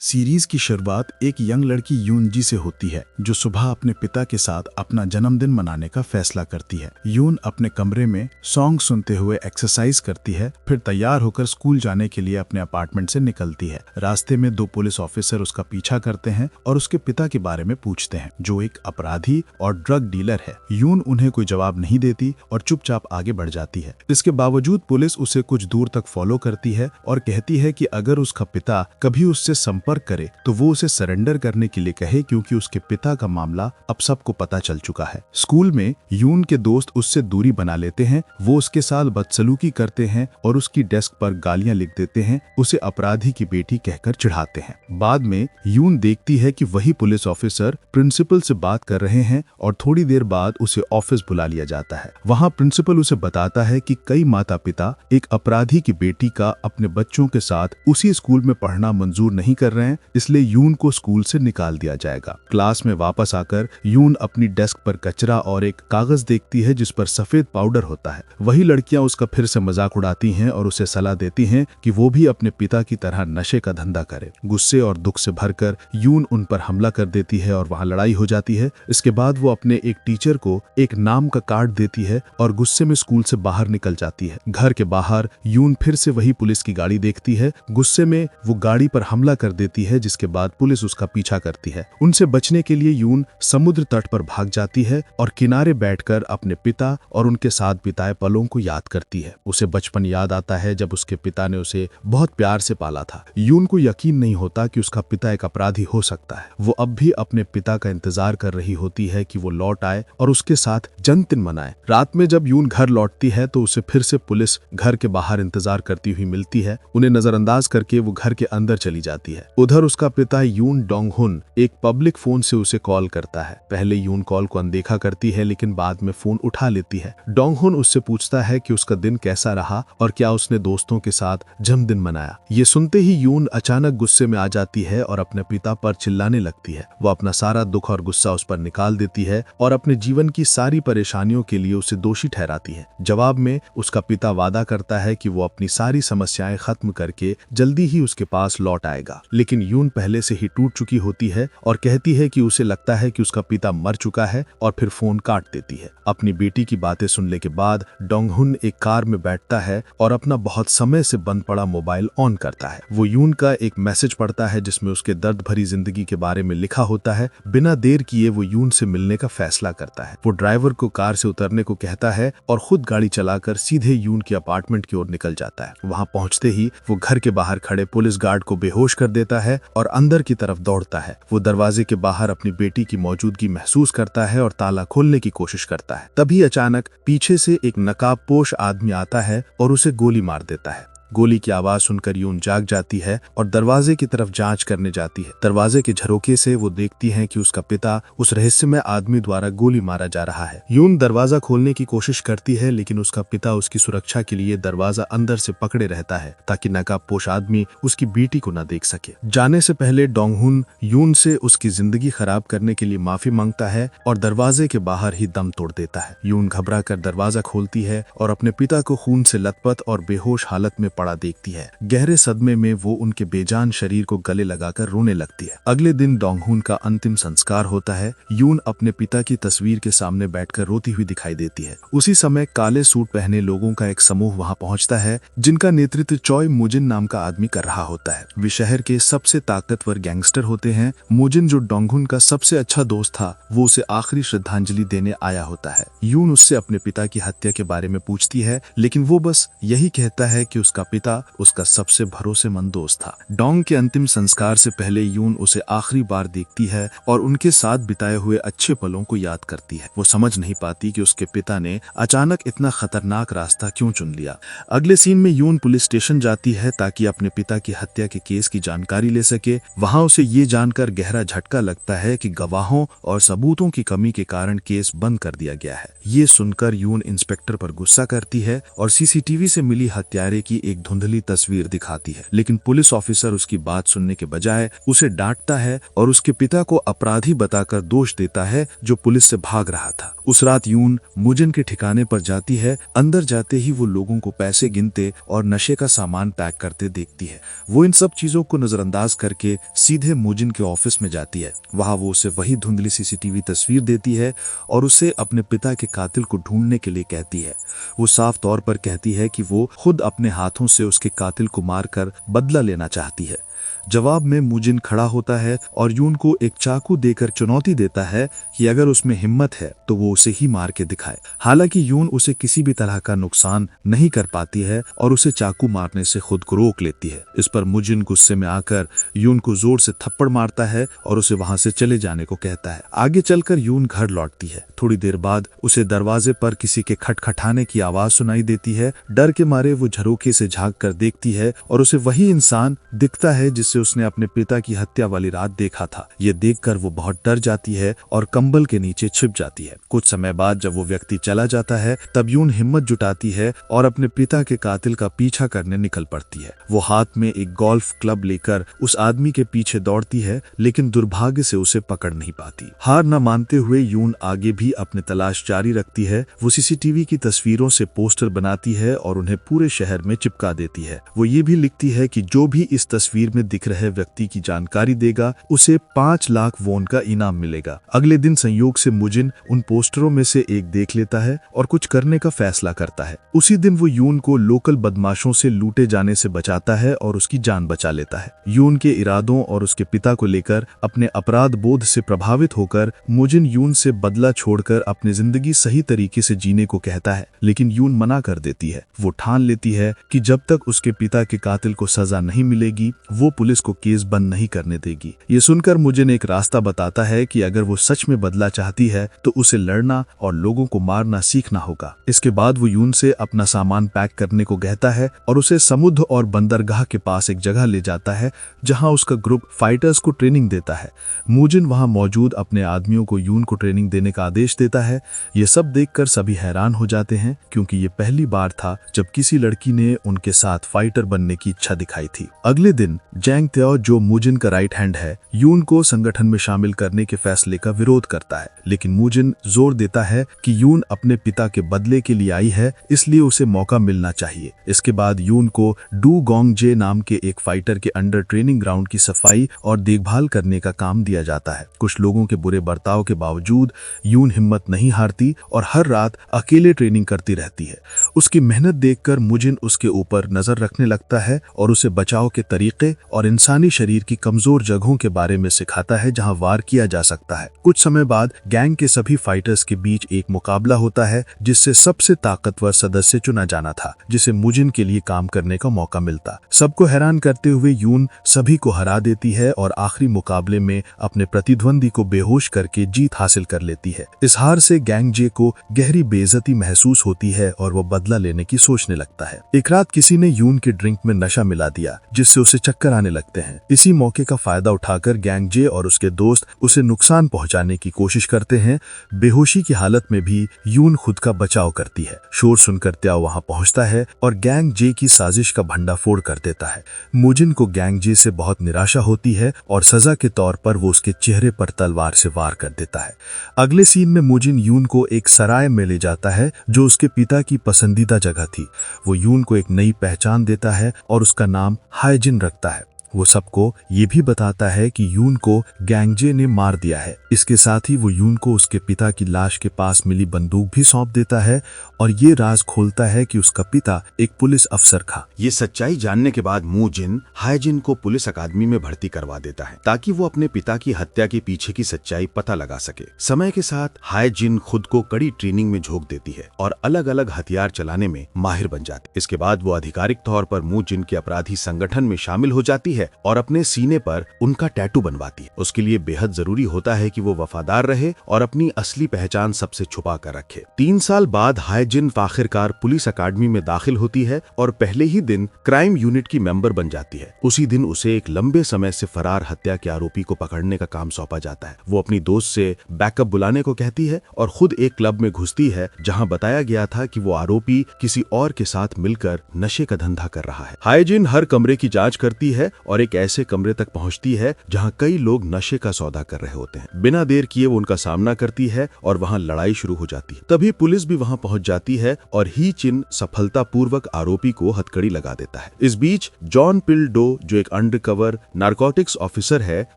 Series की शुरुआत एक यंग लड़की यून जी से होती है जो सुबह अपने पिता के साथ अपना जन्मदिन मनाने का फैसला करती है। यून अपने कमरे में सॉन्ग सुनते हुए एक्सरसाइज करती है, फिर तैयार होकर स्कूल जाने के लिए अपने अपार्टमेंट से निकलती है। रास्ते में दो पुलिस ऑफिसर उसका पीछा करते हैं और उसके पिता के बारे में पूछते हैं, जो एक अपराधी और ड्रग डीलर है। यून उन्हें कोई जवाब नहीं देती और चुपचाप आगे बढ़ जाती है। इसके बावजूद पुलिस उसे कुछ दूर तक फॉलो करती है और कहती है कि अगर उसका पिता कभी उससे संपर्क करे तो वो उसे सरेंडर करने के लिए कहे, क्योंकि उसके पिता का मामला अब सबको पता चल चुका है। स्कूल में यून के दोस्त उससे दूरी बना लेते हैं, वो उसके साथ बदसलूकी करते हैं और उसकी डेस्क पर गालियां लिख देते हैं, उसे अपराधी की बेटी कहकर चिढ़ाते हैं। बाद में यून देखती है कि वही पुलिस ऑफिसर प्रिंसिपल से बात कर रहे हैं और थोड़ी देर बाद उसे ऑफिस बुला लिया जाता है। वहां प्रिंसिपल उसे बताता है कि कई माता पिता एक अपराधी की बेटी का अपने बच्चों के साथ उसी स्कूल में पढ़ना मंजूर नहीं कर रहे हैं, इसलिए यून को स्कूल से निकाल दिया जाएगा। क्लास में वापस आकर यून अपनी डेस्क पर कचरा और एक कागज देखती है जिस पर सफेद पाउडर होता है। वही लड़कियां उसका फिर से मजाक उड़ाती हैं और उसे सलाह देती हैं कि वो भी अपने पिता की तरह नशे का धंधा करे। गुस्से और दुख से भरकर यून उन पर हमला कर देती है और वहां लड़ाई हो जाती है। इसके बाद वो अपने एक टीचर को एक नाम का कार्ड देती है और गुस्से में स्कूल से बाहर निकल जाती है। घर के बाहर यून फिर से वही पुलिस की गाड़ी देखती है। गुस्से में वो गाड़ी पर हमला कर देती है, जिसके बाद पुलिस उसका पीछा करती है। उनसे बचने के लिए यून समुद्र तट पर भाग जाती है और किनारे बैठकर अपने पिता और उनके साथ बिताए पलों को याद करती है। उसे बचपन याद आता है जब उसके पिता ने उसे बहुत प्यार से पाला था। यून को यकीन नहीं होता कि उसका पिता एक अपराधी हो सकता है। वो अब भी अपने पिता का इंतजार कर रही होती है कि वो लौट आए और उसके साथ जन्मदिन मनाए। रात में जब यून घर लौटती है तो उसे फिर से पुलिस घर के बाहर इंतजार करती हुई मिलती है। उन्हें नजरअंदाज करके वो घर के अंदर चली जाती है। उधर उसका पिता यून डोंगहुन एक पब्लिक फोन से उसे कॉल करता है। पहले यून कॉल को अनदेखा करती है, लेकिन बाद में फोन उठा लेती है। डोंगहुन उससे पूछता है कि उसका दिन कैसा रहा और क्या उसने दोस्तों के साथ जन्मदिन मनाया। ये सुनते ही यून अचानक गुस्से में आ जाती है और अपने पिता पर चिल्लाने लगती है। वो अपना सारा दुख और गुस्सा उस पर निकाल देती है और अपने जीवन की सारी परेशानियों के लिए उसे दोषी ठहराती है। जवाब में उसका पिता वादा करता है कि वो अपनी सारी समस्याएं खत्म करके जल्दी ही उसके पास लौट आएगा, लेकिन यून पहले से ही टूट चुकी होती है और कहती है कि उसे लगता है कि उसका पिता मर चुका है और फिर फोन काट देती है। अपनी बेटी की बातें सुनने के बाद डोंगहुन एक कार में बैठता है और अपना बहुत समय से बंद पड़ा मोबाइल ऑन करता है। वो यून का एक मैसेज पढ़ता है जिसमें उसके दर्द भरी जिंदगी के बारे में लिखा होता है। बिना देर किए वो यून से मिलने का फैसला करता है। वो ड्राइवर को कार से उतरने को कहता है और खुद गाड़ी चलाकर सीधे यून के अपार्टमेंट की ओर निकल जाता है। वहां पहुंचते ही वो घर के बाहर खड़े पुलिस गार्ड को बेहोश कर देता है और अंदर की तरफ दौड़ता है। वो दरवाजे के बाहर अपनी बेटी की मौजूदगी महसूस करता है और ताला खोलने की कोशिश करता है। तभी अचानक पीछे से एक नकाबपोश आदमी आता है और उसे गोली मार देता है। गोली की आवाज सुनकर यून जाग जाती है और दरवाजे की तरफ जांच करने जाती है। दरवाजे के झरोके से वो देखती है कि उसका पिता उस रहस्यमय आदमी द्वारा गोली मारा जा रहा है। यून दरवाजा खोलने की कोशिश करती है, लेकिन उसका पिता उसकी सुरक्षा के लिए दरवाजा अंदर से पकड़े रहता है ताकि नकाबपोश आदमी उसकी बेटी को न देख सके। जाने से पहले डोंगहुन यून से उसकी जिंदगी खराब करने के लिए माफी मांगता है और दरवाजे के बाहर ही दम तोड़ देता है। यून घबरा कर दरवाजा खोलती है और अपने पिता को खून से लथपथ और बेहोश हालत में पड़ा देखती है। गहरे सदमे में वो उनके बेजान शरीर को गले लगाकर रोने लगती है। अगले दिन डोंगहुन का अंतिम संस्कार होता है। यून अपने पिता की तस्वीर के सामने बैठकर रोती हुई दिखाई देती है। उसी समय काले सूट पहने लोगों का एक समूह वहां पहुंचता है, जिनका नेतृत्व चॉय मुजिन नाम का आदमी कर रहा होता है। वे शहर के सबसे ताकतवर गैंगस्टर होते हैं। मुजिन, जो डोंगहुन का सबसे अच्छा दोस्त था, वो उसे आखिरी श्रद्धांजलि देने आया होता है। यून उससे अपने पिता की हत्या के बारे में पूछती है, लेकिन वो बस यही कहता है कि उसका पिता उसका सबसे भरोसेमंद दोस्त था। डोंग के अंतिम संस्कार से पहले यून उसे आखिरी बार देखती है और उनके साथ बिताए हुए अच्छे पलों को याद करती है। वो समझ नहीं पाती कि उसके पिता ने अचानक इतना खतरनाक रास्ता क्यों चुन लिया। अगले सीन में यून पुलिस स्टेशन जाती है ताकि अपने पिता की हत्या के केस की जानकारी ले सके। वहां उसे ये जानकर गहरा झटका लगता है कि गवाहों और सबूतों की कमी के कारण केस बंद कर दिया गया है। ये सुनकर यून इंस्पेक्टर पर गुस्सा करती है और सीसीटीवी से मिली हत्यारे की एक एक धुंधली तस्वीर दिखाती है, लेकिन पुलिस ऑफिसर उसकी बात सुनने के बजाय उसे डांटता है और उसके पिता को अपराधी बताकर दोष देता है जो पुलिस से भाग रहा था। उस रात यून मुजिन के ठिकाने पर जाती है। अंदर जाते ही वो लोगों को पैसे गिनते और नशे का सामान पैक करते देखती है। वो इन सब चीजों को नजरअंदाज करके सीधे मुजिन के ऑफिस में जाती है। वहां वो उसे वही धुंधली सीसीटीवी तस्वीर देती है और उसे अपने पिता के कातिल को ढूंढने के लिए कहती है। वो साफ तौर पर कहती है कि वो खुद अपने हाथों से उसके कातिल को मारकर बदला लेना चाहती है। जवाब में मुजिन खड़ा होता है और यून को एक चाकू देकर चुनौती देता है कि अगर उसमें हिम्मत है तो वो उसे ही मार के दिखाए। हालांकि यून उसे किसी भी तरह का नुकसान नहीं कर पाती है और उसे चाकू मारने से खुद को रोक लेती है। इस पर मुजिन गुस्से में आकर यून को जोर से थप्पड़ मारता है और उसे वहां से चले जाने को कहता है। आगे चलकर यून घर लौटती है। थोड़ी देर बाद उसे दरवाजे पर किसी के खटखटाने की आवाज सुनाई देती है। डर के मारे वो झरोखे से झांक कर देखती है और उसे वही इंसान दिखता है जिससे उसने अपने पिता की हत्या वाली रात देखा था। ये देखकर वो बहुत डर जाती है और कंबल के नीचे छिप जाती है। कुछ समय बाद जब वो व्यक्ति चला जाता है तब यून हिम्मत जुटाती है और अपने पिता के कातिल का पीछा करने निकल पड़ती है। वो हाथ में एक गोल्फ क्लब लेकर उस आदमी के पीछे दौड़ती है, लेकिन दुर्भाग्य से उसे पकड़ नहीं पाती। हार न मानते हुए यून आगे भी अपनी तलाश जारी रखती है। वो सीसीटीवी की तस्वीरों से पोस्टर बनाती है और उन्हें पूरे शहर में चिपका देती है। वो ये भी लिखती है कि जो भी इस तस्वीर में दिख रहे व्यक्ति की जानकारी देगा उसे 5 लाख वॉन का इनाम मिलेगा। अगले दिन संयोग से मुजिन उन पोस्टरों में से एक देख लेता है और कुछ करने का फैसला करता है। उसी दिन वो यून को लोकल बदमाशों से लूटे जाने से बचाता है और उसकी जान बचा लेता है। यून के इरादों और उसके पिता को लेकर अपने अपराध बोध से प्रभावित होकर मुजिन यून से बदला छोड़कर अपनी जिंदगी सही तरीके से जीने को कहता है, लेकिन यून मना कर देती है। वो ठान लेती है कि जब तक उसके पिता के कातिल को सजा नहीं मिलेगी वो पुलिस को केस बंद नहीं करने देगी। ये सुनकर मुजिन एक रास्ता बताता है कि अगर वो सच में बदला चाहती है तो उसे लड़ना और लोगों को मारना सीखना होगा। इसके बाद वो यून से अपना सामान पैक करने को कहता है और उसे समुद्र और बंदरगाह के पास एक जगह ले जाता है जहां उसका ग्रुप फाइटर्स को ट्रेनिंग देता है। मुजिन वहां मौजूद अपने आदमियों को यून को ट्रेनिंग देने का आदेश देता है। ये सब देखकर सभी हैरान हो जाते हैं क्योंकि ये पहली बार था जब किसी लड़की ने उनके साथ फाइटर बनने की इच्छा दिखाई थी। अगले दिन जैंग त्यो, जो मुजिन का राइट हैंड है, यून को संगठन में शामिल करने के फैसले का विरोध करता है, लेकिन मुजिन जोर देता है कि यून अपने पिता के बदले के लिए आई है, इसलिए उसे मौका मिलना चाहिए। इसके बाद यून को डू गोंग जे नाम के एक फाइटर के अंडर ट्रेनिंग ग्राउंड की सफाई और देखभाल करने का काम दिया जाता है। कुछ लोगों के बुरे बर्ताव के बावजूद यून हिम्मत नहीं हारती और हर रात अकेले ट्रेनिंग करती रहती है। उसकी मेहनत देखकर मुजिन उसके ऊपर नजर रखने लगता है और उसे बचाव के तरीके और इंसानी शरीर की कमजोर जगहों के बारे में सिखाता है जहां वार किया जा सकता है। कुछ समय बाद गैंग के सभी फाइटर्स के बीच एक मुकाबला होता है जिससे सबसे ताकतवर सदस्य चुना जाना था, जिसे मुजिन के लिए काम करने का मौका मिलता। सबको हैरान करते हुए यून सभी को हरा देती है और आखिरी मुकाबले में अपने प्रतिद्वंदी को बेहोश करके जीत हासिल कर लेती है। इस हार से गैंग जे को गहरी बेइज्जती महसूस होती है और वो बदला लेने की सोचने लगता है। एक रात किसी ने यून के ड्रिंक में नशा मिला दिया जिससे उसे चक्कर आने लगते हैं। इसी मौके का फायदा उठाकर गैंग जे और उसके दोस्त उसे नुकसान पहुंचाने की कोशिश करते हैं। बेहोशी की हालत में भी यून खुद का बचाव करती है। शोर सुनकर त्याओ वहां पहुंचता है और गैंग जे की साजिश का भंडाफोड़ कर देता है। मुजिन को गैंग जे से बहुत निराशा होती है और सजा के तौर पर वो उसके चेहरे पर तलवार से वार कर देता है। अगले सीन में मुजिन यून को एक सराय में ले जाता है जो उसके पिता की पसंदीदा जगह थी। वो यून को एक नई पहचान देता है और उसका नाम हाइजिन रखता है। वो सबको ये भी बताता है कि यून को गैंगजे ने मार दिया है। इसके साथ ही वो यून को उसके पिता की लाश के पास मिली बंदूक भी सौंप देता है और ये राज खोलता है कि उसका पिता एक पुलिस अफसर था। ये सच्चाई जानने के बाद मुजिन हाइजिन को पुलिस अकादमी में भर्ती करवा देता है ताकि वो अपने पिता की हत्या के पीछे की सच्चाई पता लगा सके। समय के साथ हाइजिन खुद को कड़ी ट्रेनिंग में झोंक देती है और अलग अलग हथियार चलाने में माहिर बन जाती है। इसके बाद वो आधिकारिक तौर पर मुजिन के अपराधी संगठन में शामिल हो जाती है है और अपने सीने पर उनका टैटू बनवाती है। उसके लिए बेहद जरूरी होता है कि वो वफादार रहे और अपनी असली पहचान सबसे छुपा कर रखे। 3 साल बाद हायजिन आखिरकार पुलिस अकादमी में दाखिल होती है और पहले ही दिन क्राइम यूनिट की मेंबर बन जाती है। उसी दिन उसे एक लंबे समय से फरार हत्या के आरोपी को पकड़ने का काम सौंपा जाता है। वो अपनी दोस्त से बैकअप बुलाने को कहती है और खुद एक क्लब में घुसती है जहां बताया गया था कि वो आरोपी किसी और के साथ मिलकर नशे का धंधा कर रहा है। हायजिन हर कमरे की जांच करती है और एक ऐसे कमरे तक पहुंचती है जहां कई लोग नशे का सौदा कर रहे होते हैं। बिना देर किए वो उनका सामना करती है और वहां लड़ाई शुरू हो जाती है। तभी पुलिस भी वहां पहुंच जाती है और ही चिन सफलतापूर्वक आरोपी को हथकड़ी लगा देता है। इस बीच जॉन पिल डो, जो एक अंडरकवर नारकोटिक्स ऑफिसर है,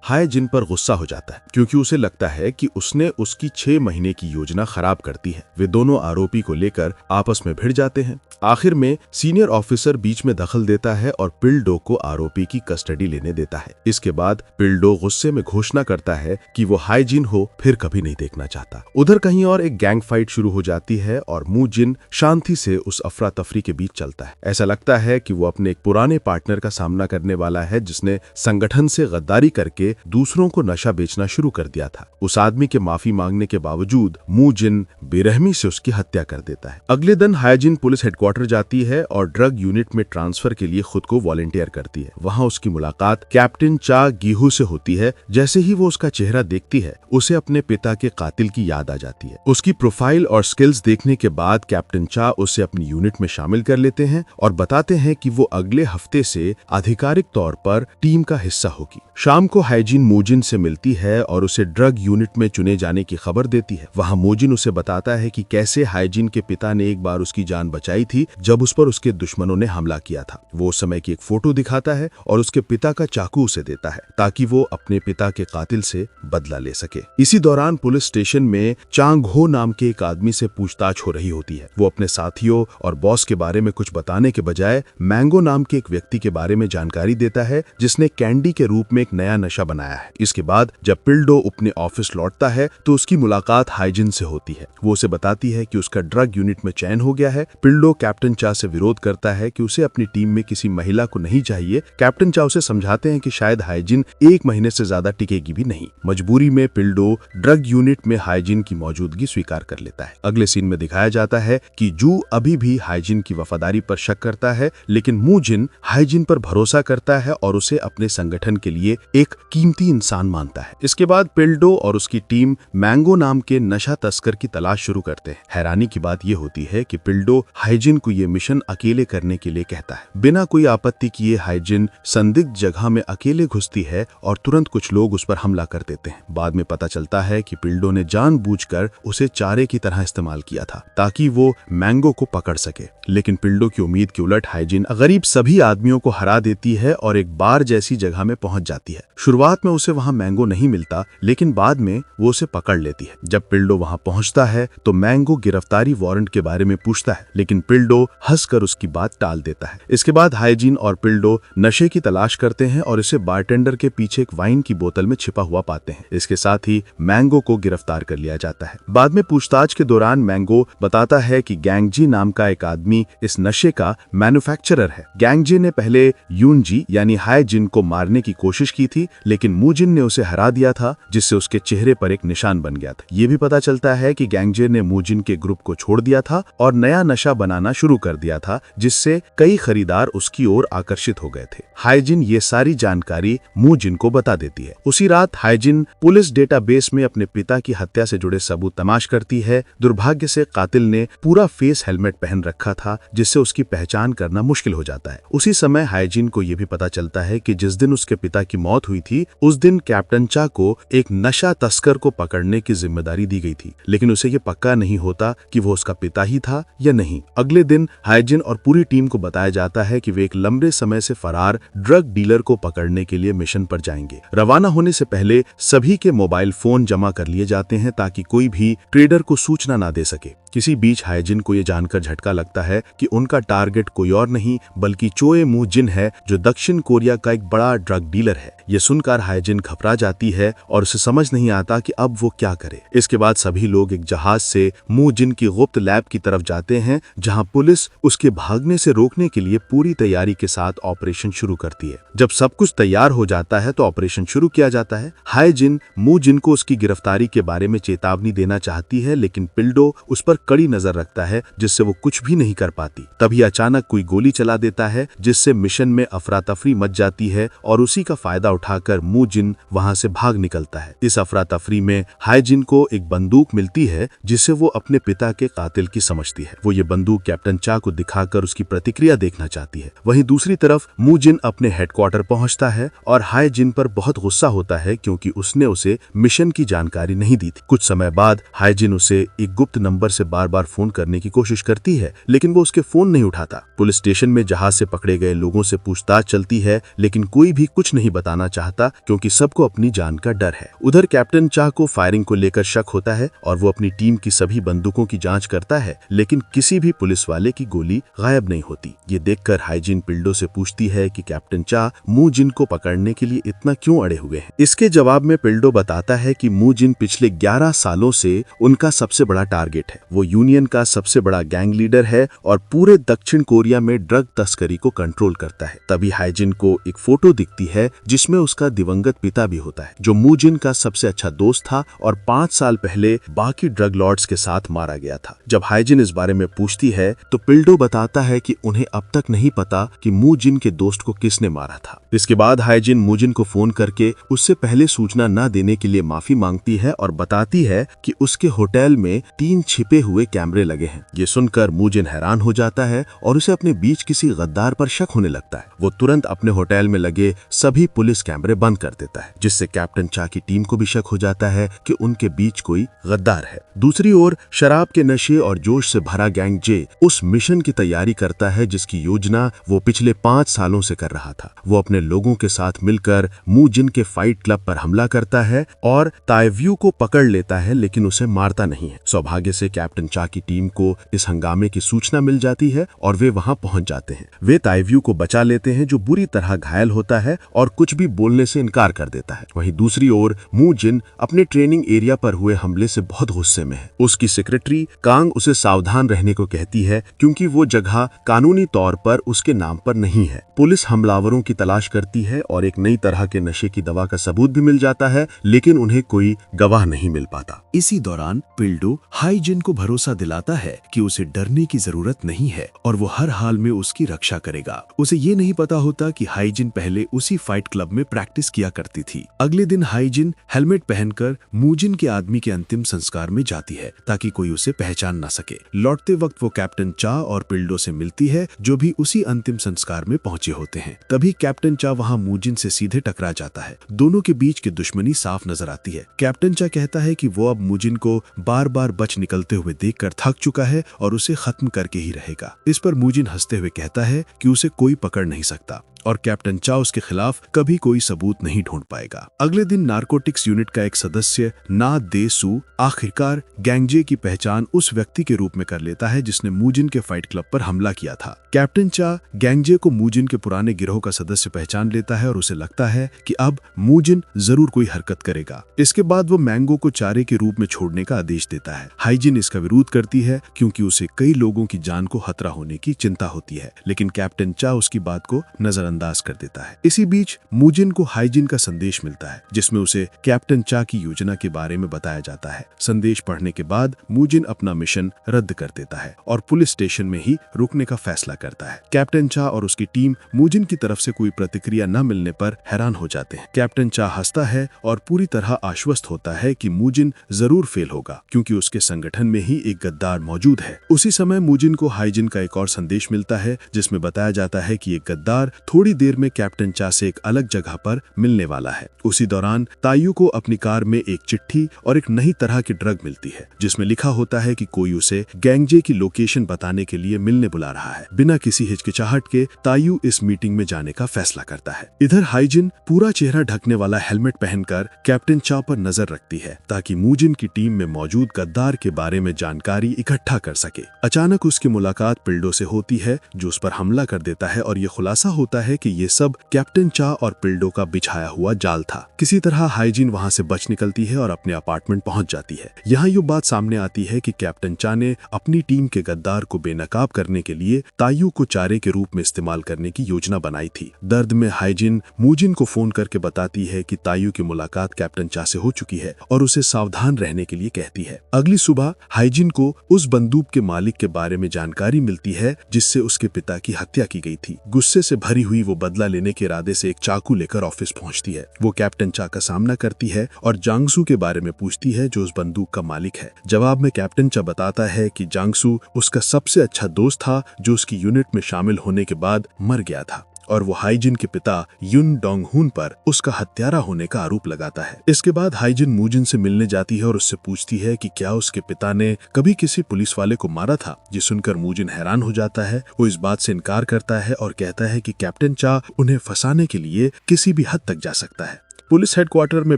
हायजिन पर गुस्सा हो जाता है क्योंकि उसे लगता है कि उसने उसकी 6 महीने की योजना खराब कर दी है। वे दोनों आरोपी को लेकर आपस में भिड़ जाते हैं। आखिर में सीनियर ऑफिसर बीच में दखल देता है और पिल्डो को आरोपी की कस्टडी लेने देता है। इसके बाद पिल्डो गुस्से में घोषणा करता है कि वो हायजिन हो फिर कभी नहीं देखना चाहता। उधर कहीं और एक गैंग फाइट शुरू हो जाती है और मू जिन शांति से उस अफरा तफरी के बीच चलता है। ऐसा लगता है कि वो अपने एक पुराने पार्टनर का सामना करने वाला है जिसने संगठन से गद्दारी करके दूसरों को नशा बेचना शुरू कर दिया था। उस आदमी के माफी मांगने के बावजूद मू जिन बेरहमी से उसकी हत्या कर देता है। अगले दिन हायजिन पुलिस हेडक्वार्टर जाती है और ड्रग यूनिट में ट्रांसफर के लिए खुद को वॉलंटियर करती है। वहां उसकी मुलाकात कैप्टन चा गीहू से होती है। जैसे ही वो उसका चेहरा देखती है, उसे अपने पिता के कातिल की याद आ जाती है। उसकी प्रोफाइल और स्किल्स देखने के बाद कैप्टन चा उसे अपनी यूनिट में शामिल कर लेते हैं और बताते हैं कि वो अगले हफ्ते से आधिकारिक तौर पर टीम का हिस्सा होगी। शाम को हायजिन मोजिन से मिलती है और उसे ड्रग यूनिट में चुने जाने की खबर देती है। वहां मोजिन उसे बताता है कि कैसे हायजिन के पिता ने एक बार उसकी जान बचाई थी जब उस पर उसके दुश्मनों ने हमला किया था। वो उस समय की एक फोटो दिखाता है और उसके पिता का चाकू उसे देता है ताकि वो अपने पिता के कातिल से बदला ले सके। इसी दौरान पुलिस स्टेशन में चांग हो नाम के एक आदमी से पूछताछ हो रही होती है। वो अपने साथियों और बॉस के बारे में कुछ बताने के बजाय मैंगो नाम के एक व्यक्ति के बारे में जानकारी देता है जिसने कैंडी के रूप में एक नया नशा बनाया है। इसके बाद जब पिल्डो अपने ऑफिस लौटता है तो उसकी मुलाकात हायजिन से होती है। वो उसे बताती है कि उसका ड्रग यूनिट में चयन हो गया है। पिल्डो कैप्टन चा से विरोध करता है कि उसे अपनी टीम में किसी महिला को नहीं चाहिए। कैप्टन चा उसे समझाते हैं कि शायद हायजिन 1 महीने से ज्यादा टिकेगी भी नहीं। मजबूरी में पिल्डो ड्रग यूनिट में हायजिन की मौजूदगी स्वीकार कर लेता है। अगले सीन में दिखाया जाता है कि जू अभी भी हायजिन की वफादारी पर शक करता है, लेकिन मू जिन हायजिन पर भरोसा करता है और उसे अपने संगठन के लिए एक कीमती इंसान मानता है। इसके बाद पिल्डो और उसकी टीम मैंगो नाम के नशा तस्कर की तलाश शुरू करते हैं। हैरानी की बात यह होती है कि पिल्डो हायजिन को ये मिशन अकेले करने के लिए कहता है। बिना कोई आपत्ति किए हायजिन संदिग्ध जगह में अकेले घुसती है और तुरंत कुछ लोग उस पर हमला कर देते हैं। बाद में पता चलता है कि पिल्डो ने जानबूझकर उसे चारे की तरह इस्तेमाल किया था ताकि वो मैंगो को पकड़ सके, लेकिन पिल्डो की उम्मीद के उलट हायजिन गरीब सभी आदमियों को हरा देती है और एक बार जैसी जगह में पहुंच जाती है। शुरुआत में उसे वहां मैंगो नहीं मिलता, लेकिन बाद में वो उसे पकड़ लेती है। जब पिल्डो वहां पहुंचता है तो मैंगो गिरफ्तारी वारंट के बारे में पूछता है, लेकिन पिल्डो हंसकर उसकी बात टाल देता है। इसके बाद हायजिन और पिल्डो नशे की तलाश करते हैं और इसे बारटेंडर के पीछे एक वाइन की बोतल में छिपा हुआ पाते हैं। इसके साथ ही मैंगो को गिरफ्तार कर लिया जाता है। बाद में पूछताछ के दौरान मैंगो बताता है कि गैंगजी नाम का एक आदमी इस नशे का मैन्युफैक्चरर है। गैंगजी ने पहले यूनजी यानी हायजिन को मारने की कोशिश की थी, लेकिन मूजिन ने उसे हरा दिया था, जिससे उसके चेहरे पर एक निशान बन गया था। ये भी पता चलता है कि गैंगजे ने मूजिन के ग्रुप को छोड़ दिया था और नया नशा बनाना शुरू कर दिया था, जिससे कई खरीदार उसकी ओर आकर्षित हो गए थे। हायजिन ये सारी जानकारी मूजिन को बता देती है। उसी रात हायजिन पुलिस डेटाबेस में अपने पिता की हत्या से जुड़े सबूत तलाश करती है। दुर्भाग्य से कातिल ने पूरा फेस हेलमेट पहन रखा था, जिससे उसकी पहचान करना मुश्किल हो जाता है। उसी समय हायजिन को यह भी पता चलता है कि जिस दिन उसके पिता की मौत हुई थी, उस दिन कैप्टन चा को एक नशा तस्कर को पकड़ने की जिम्मेदारी दी गई थी, लेकिन उसे ये पक्का नहीं होता कि वो उसका पिता ही था या नहीं। अगले दिन हायजिन और पूरी टीम को बताया जाता है कि वे एक लंबे समय से फरार ड्रग डीलर को पकड़ने के लिए मिशन पर जाएंगे। रवाना होने से पहले सभी के मोबाइल फोन जमा कर लिए जाते हैं ताकि कोई भी ट्रेडर को सूचना ना दे सके। किसी बीच हाइजिन को ये जानकर झटका लगता है कि उनका टारगेट कोई और नहीं बल्कि चोए मू जिन है, जो दक्षिण कोरिया का एक बड़ा ड्रग डीलर है। ये सुनकर हाइजिन घबरा जाती है और उसे समझ नहीं आता कि अब वो क्या करे। इसके बाद सभी लोग एक जहाज से मू जिन की गुप्त लैब की तरफ जाते हैं, जहां पुलिस उसके भागने से रोकने के लिए पूरी तैयारी के साथ ऑपरेशन शुरू करती है। जब सब कुछ तैयार हो जाता है तो ऑपरेशन शुरू किया जाता है। हाइजिन मू जिन को उसकी गिरफ्तारी के बारे में चेतावनी देना चाहती है, लेकिन पिल्डो उस पर कड़ी नजर रखता है, जिससे वो कुछ भी नहीं कर पाती। तभी अचानक कोई गोली चला देता है, जिससे मिशन में अफरा तफरी मच जाती है और उसी का फायदा उठाकर मू जिन वहां से भाग निकलता है। इस अफरा तफरी में हाइजिन को एक बंदूक मिलती है, जिसे वो अपने पिता के कातिल की समझती है। वो ये बंदूक कैप्टन चा को दिखाकर उसकी प्रतिक्रिया देखना चाहती है। वहीं दूसरी तरफ मू जिन अपने हेडक्वार्टर पहुंचता है और हाइजिन पर बहुत गुस्सा होता है, क्योंकि उसने उसे मिशन की जानकारी नहीं दी थी। कुछ समय बाद हाइजिन उसे एक गुप्त नंबर से बार बार फोन करने की कोशिश करती है, लेकिन वो उसके फोन नहीं उठाता। पुलिस स्टेशन में जहाज से पकड़े गए लोगों से पूछताछ चलती है, लेकिन कोई भी कुछ नहीं बताना चाहता, क्योंकि सबको अपनी जान का डर है। उधर कैप्टन चा को फायरिंग को लेकर शक होता है और वो अपनी टीम की सभी बंदूकों की जांच करता है, लेकिन किसी भी पुलिस वाले की गोली गायब नहीं होती। ये देखकर हाइजिन पिल्डो से पूछती है कि कैप्टन चा मू जिन को पकड़ने के लिए इतना क्यों अड़े हुए हैं। इसके जवाब में पिल्डो बताता है कि मू जिन पिछले 11 सालों से उनका सबसे बड़ा टारगेट है। वो यूनियन का सबसे बड़ा गैंग लीडर है और पूरे दक्षिण कोरिया में ड्रग तस्करी को कंट्रोल करता है। तभी हाइजिन को एक फोटो दिखती है, जिसमें उसका दिवंगत पिता भी होता है, जो मू जिन का सबसे अच्छा दोस्त था और 5 साल पहले बाकी ड्रग लॉर्ड्स के साथ मारा गया था। जब हाइजिन इस बारे में पूछती है तो पिल्डो बताता है कि उन्हें अब तक नहीं पता कि मू जिन के दोस्त को किसने मारा था। इसके बाद हाइजिन मू जिन को फोन करके उससे पहले सूचना न देने के लिए माफी मांगती है और बताती है कि उसके होटल में 3 छिपे हुए कैमरे लगे हैं। ये सुनकर मू जिन हैरान हो जाता है और उसे अपने बीच किसी गद्दार पर शक होने लगता है। वो तुरंत अपने होटल में लगे सभी पुलिस कैमरे बंद कर देता है, जिससे कैप्टन चा की टीम को भी शक हो जाता है कि उनके बीच कोई गद्दार है। दूसरी ओर शराब के नशे और जोश से भरा गैंग जे उस मिशन की तैयारी करता है, जिसकी योजना वो पिछले 5 सालों से कर रहा था। वो अपने लोगों के साथ मिलकर मू जिन के फाइट क्लब पर हमला करता है और ताइव्यू को पकड़ लेता है, लेकिन उसे मारता नहीं है। सौभाग्य से कैप्टन चा की टीम को इस हंगामे की सूचना मिल जाती है और वे वहां पहुंच जाते हैं। वे ताइव्यू को बचा लेते हैं, जो बुरी तरह घायल होता है और कुछ भी बोलने से इनकार कर देता है। वहीं दूसरी ओर मू जिन अपने ट्रेनिंग एरिया पर हुए हमले से बहुत गुस्से में है। उसकी सेक्रेटरी कांग उसे सावधान रहने को कहती है, क्योंकि वो जगह कानूनी तौर पर उसके नाम पर नहीं है। पुलिस हमलावरों की तलाश करती है और एक नई तरह के नशे की दवा का सबूत भी मिल जाता है, लेकिन उन्हें कोई गवाह नहीं मिल पाता। इसी दौरान पिल्डो हाइजिन को भरोसा दिलाता है कि उसे डरने की जरूरत नहीं है और वो हर हाल में उसकी रक्षा करेगा। उसे ये नहीं पता होता कि हाइजिन पहले उसी फाइट क्लब में प्रैक्टिस किया करती थी। अगले दिन हाइजिन हेलमेट पहनकर मू जिन के आदमी के अंतिम संस्कार में जाती है, ताकि कोई उसे पहचान न सके। लौटते वक्त वो कैप्टन चा और पिल्डो से मिलती है, जो भी उसी अंतिम संस्कार में पहुंचे होते हैं। तभी कैप्टन चा वहां मू जिन से सीधे टकरा जाता है। दोनों के बीच की दुश्मनी साफ नजर आती है। कैप्टन चा कहता है कि वो अब मू जिन को बार बार बच निकलते हुए देखकर थक चुका है और उसे खत्म करके ही रहेगा। इस पर मू जिन हंसते हुए कहता है कि उसे कोई पकड़ नहीं सकता और कैप्टन चा उसके खिलाफ कभी कोई सबूत नहीं ढूंढ पाएगा। अगले दिन नारकोटिक्स यूनिट का एक सदस्य ना दे सू आखिरकार गैंगजे की पहचान उस व्यक्ति के रूप में कर लेता है, जिसने मू जिन के फाइट क्लब पर हमला किया था। कैप्टन चा गैंगजे को मू जिन के पुराने गिरोह का सदस्य पहचान लेता है और उसे लगता है कि अब मू जिन जरूर कोई हरकत करेगा। इसके बाद वो मैंगो को चारे के रूप में छोड़ने का आदेश देता है। हाइजिन इसका विरोध करती है, क्योंकि उसे कई लोगों की जान को खतरा होने की चिंता होती है, लेकिन कैप्टन चा उसकी बात को नजरअंदाज कर देता है। इसी बीच मू जिन को हाइजिन का संदेश मिलता है, जिसमें उसे कैप्टन चा की योजना के बारे में बताया जाता है। संदेश पढ़ने के बाद मू जिन अपना मिशन रद्द कर देता है और पुलिस स्टेशन में ही रुकने का फैसला करता है। कैप्टन चा और उसकी टीम मू जिन की तरफ से कोई प्रतिक्रिया न मिलने पर हैरान हो जाते हैं। कैप्टन चा हंसता है और पूरी तरह आश्वस्त होता है कि मू जिन जरूर फेल होगा, क्योंकि उसके संगठन में ही एक गद्दार मौजूद है। उसी समय मू जिन को हाइजिन का एक और संदेश मिलता है, जिसमें बताया जाता है कि एक गद्दार थोड़ी थोड़ी देर में कैप्टन चा से एक अलग जगह पर मिलने वाला है। उसी दौरान तायू को अपनी कार में एक चिट्ठी और एक नई तरह की ड्रग मिलती है जिसमें लिखा होता है कि कोई उसे गैंगजे की लोकेशन बताने के लिए मिलने बुला रहा है। बिना किसी हिचकिचाहट के तायू इस मीटिंग में जाने का फैसला करता है। इधर हाइजिन पूरा चेहरा ढकने वाला हेलमेट पहनकर कैप्टन चा पर नजर रखती है ताकि मूजिन की टीम में मौजूद गद्दार के बारे में जानकारी इकट्ठा कर सके। अचानक उसकी मुलाकात पिल्डो से होती है जो उस पर हमला कर देता है और ये खुलासा होता है कि ये सब कैप्टन चा और पिल्डो का बिछाया हुआ जाल था। किसी तरह हाइजिन वहां से बच निकलती है और अपने अपार्टमेंट पहुंच जाती है। यहाँ ये बात सामने आती है कि कैप्टन चा ने अपनी टीम के गद्दार को बेनकाब करने के लिए तायू को चारे के रूप में इस्तेमाल करने की योजना बनाई थी। दर्द में हाइजिन मूजिन को फोन करके बताती है कि तायू की मुलाकात कैप्टन चा से हो चुकी है और उसे सावधान रहने के लिए कहती है। अगली सुबह हाइजिन को उस बंदूक के मालिक के बारे में जानकारी मिलती है जिससे उसके पिता की हत्या की गई थी। गुस्से से भरी हुई वो बदला लेने के इरादे से एक चाकू लेकर ऑफिस पहुंचती है। वो कैप्टन चा का सामना करती है और जांगसू के बारे में पूछती है जो उस बंदूक का मालिक है। जवाब में कैप्टन चा बताता है कि जांगसू उसका सबसे अच्छा दोस्त था जो उसकी यूनिट में शामिल होने के बाद मर गया था और वो हाइजिन के पिता युन डोंगहुन पर उसका हत्यारा होने का आरोप लगाता है। इसके बाद हाइजिन मूजिन से मिलने जाती है और उससे पूछती है कि क्या उसके पिता ने कभी किसी पुलिस वाले को मारा था। ये सुनकर मूजिन हैरान हो जाता है। वो इस बात से इनकार करता है और कहता है कि कैप्टन चा उन्हें फंसाने के लिए किसी भी हद तक जा सकता है। पुलिस हेडक्वार्टर में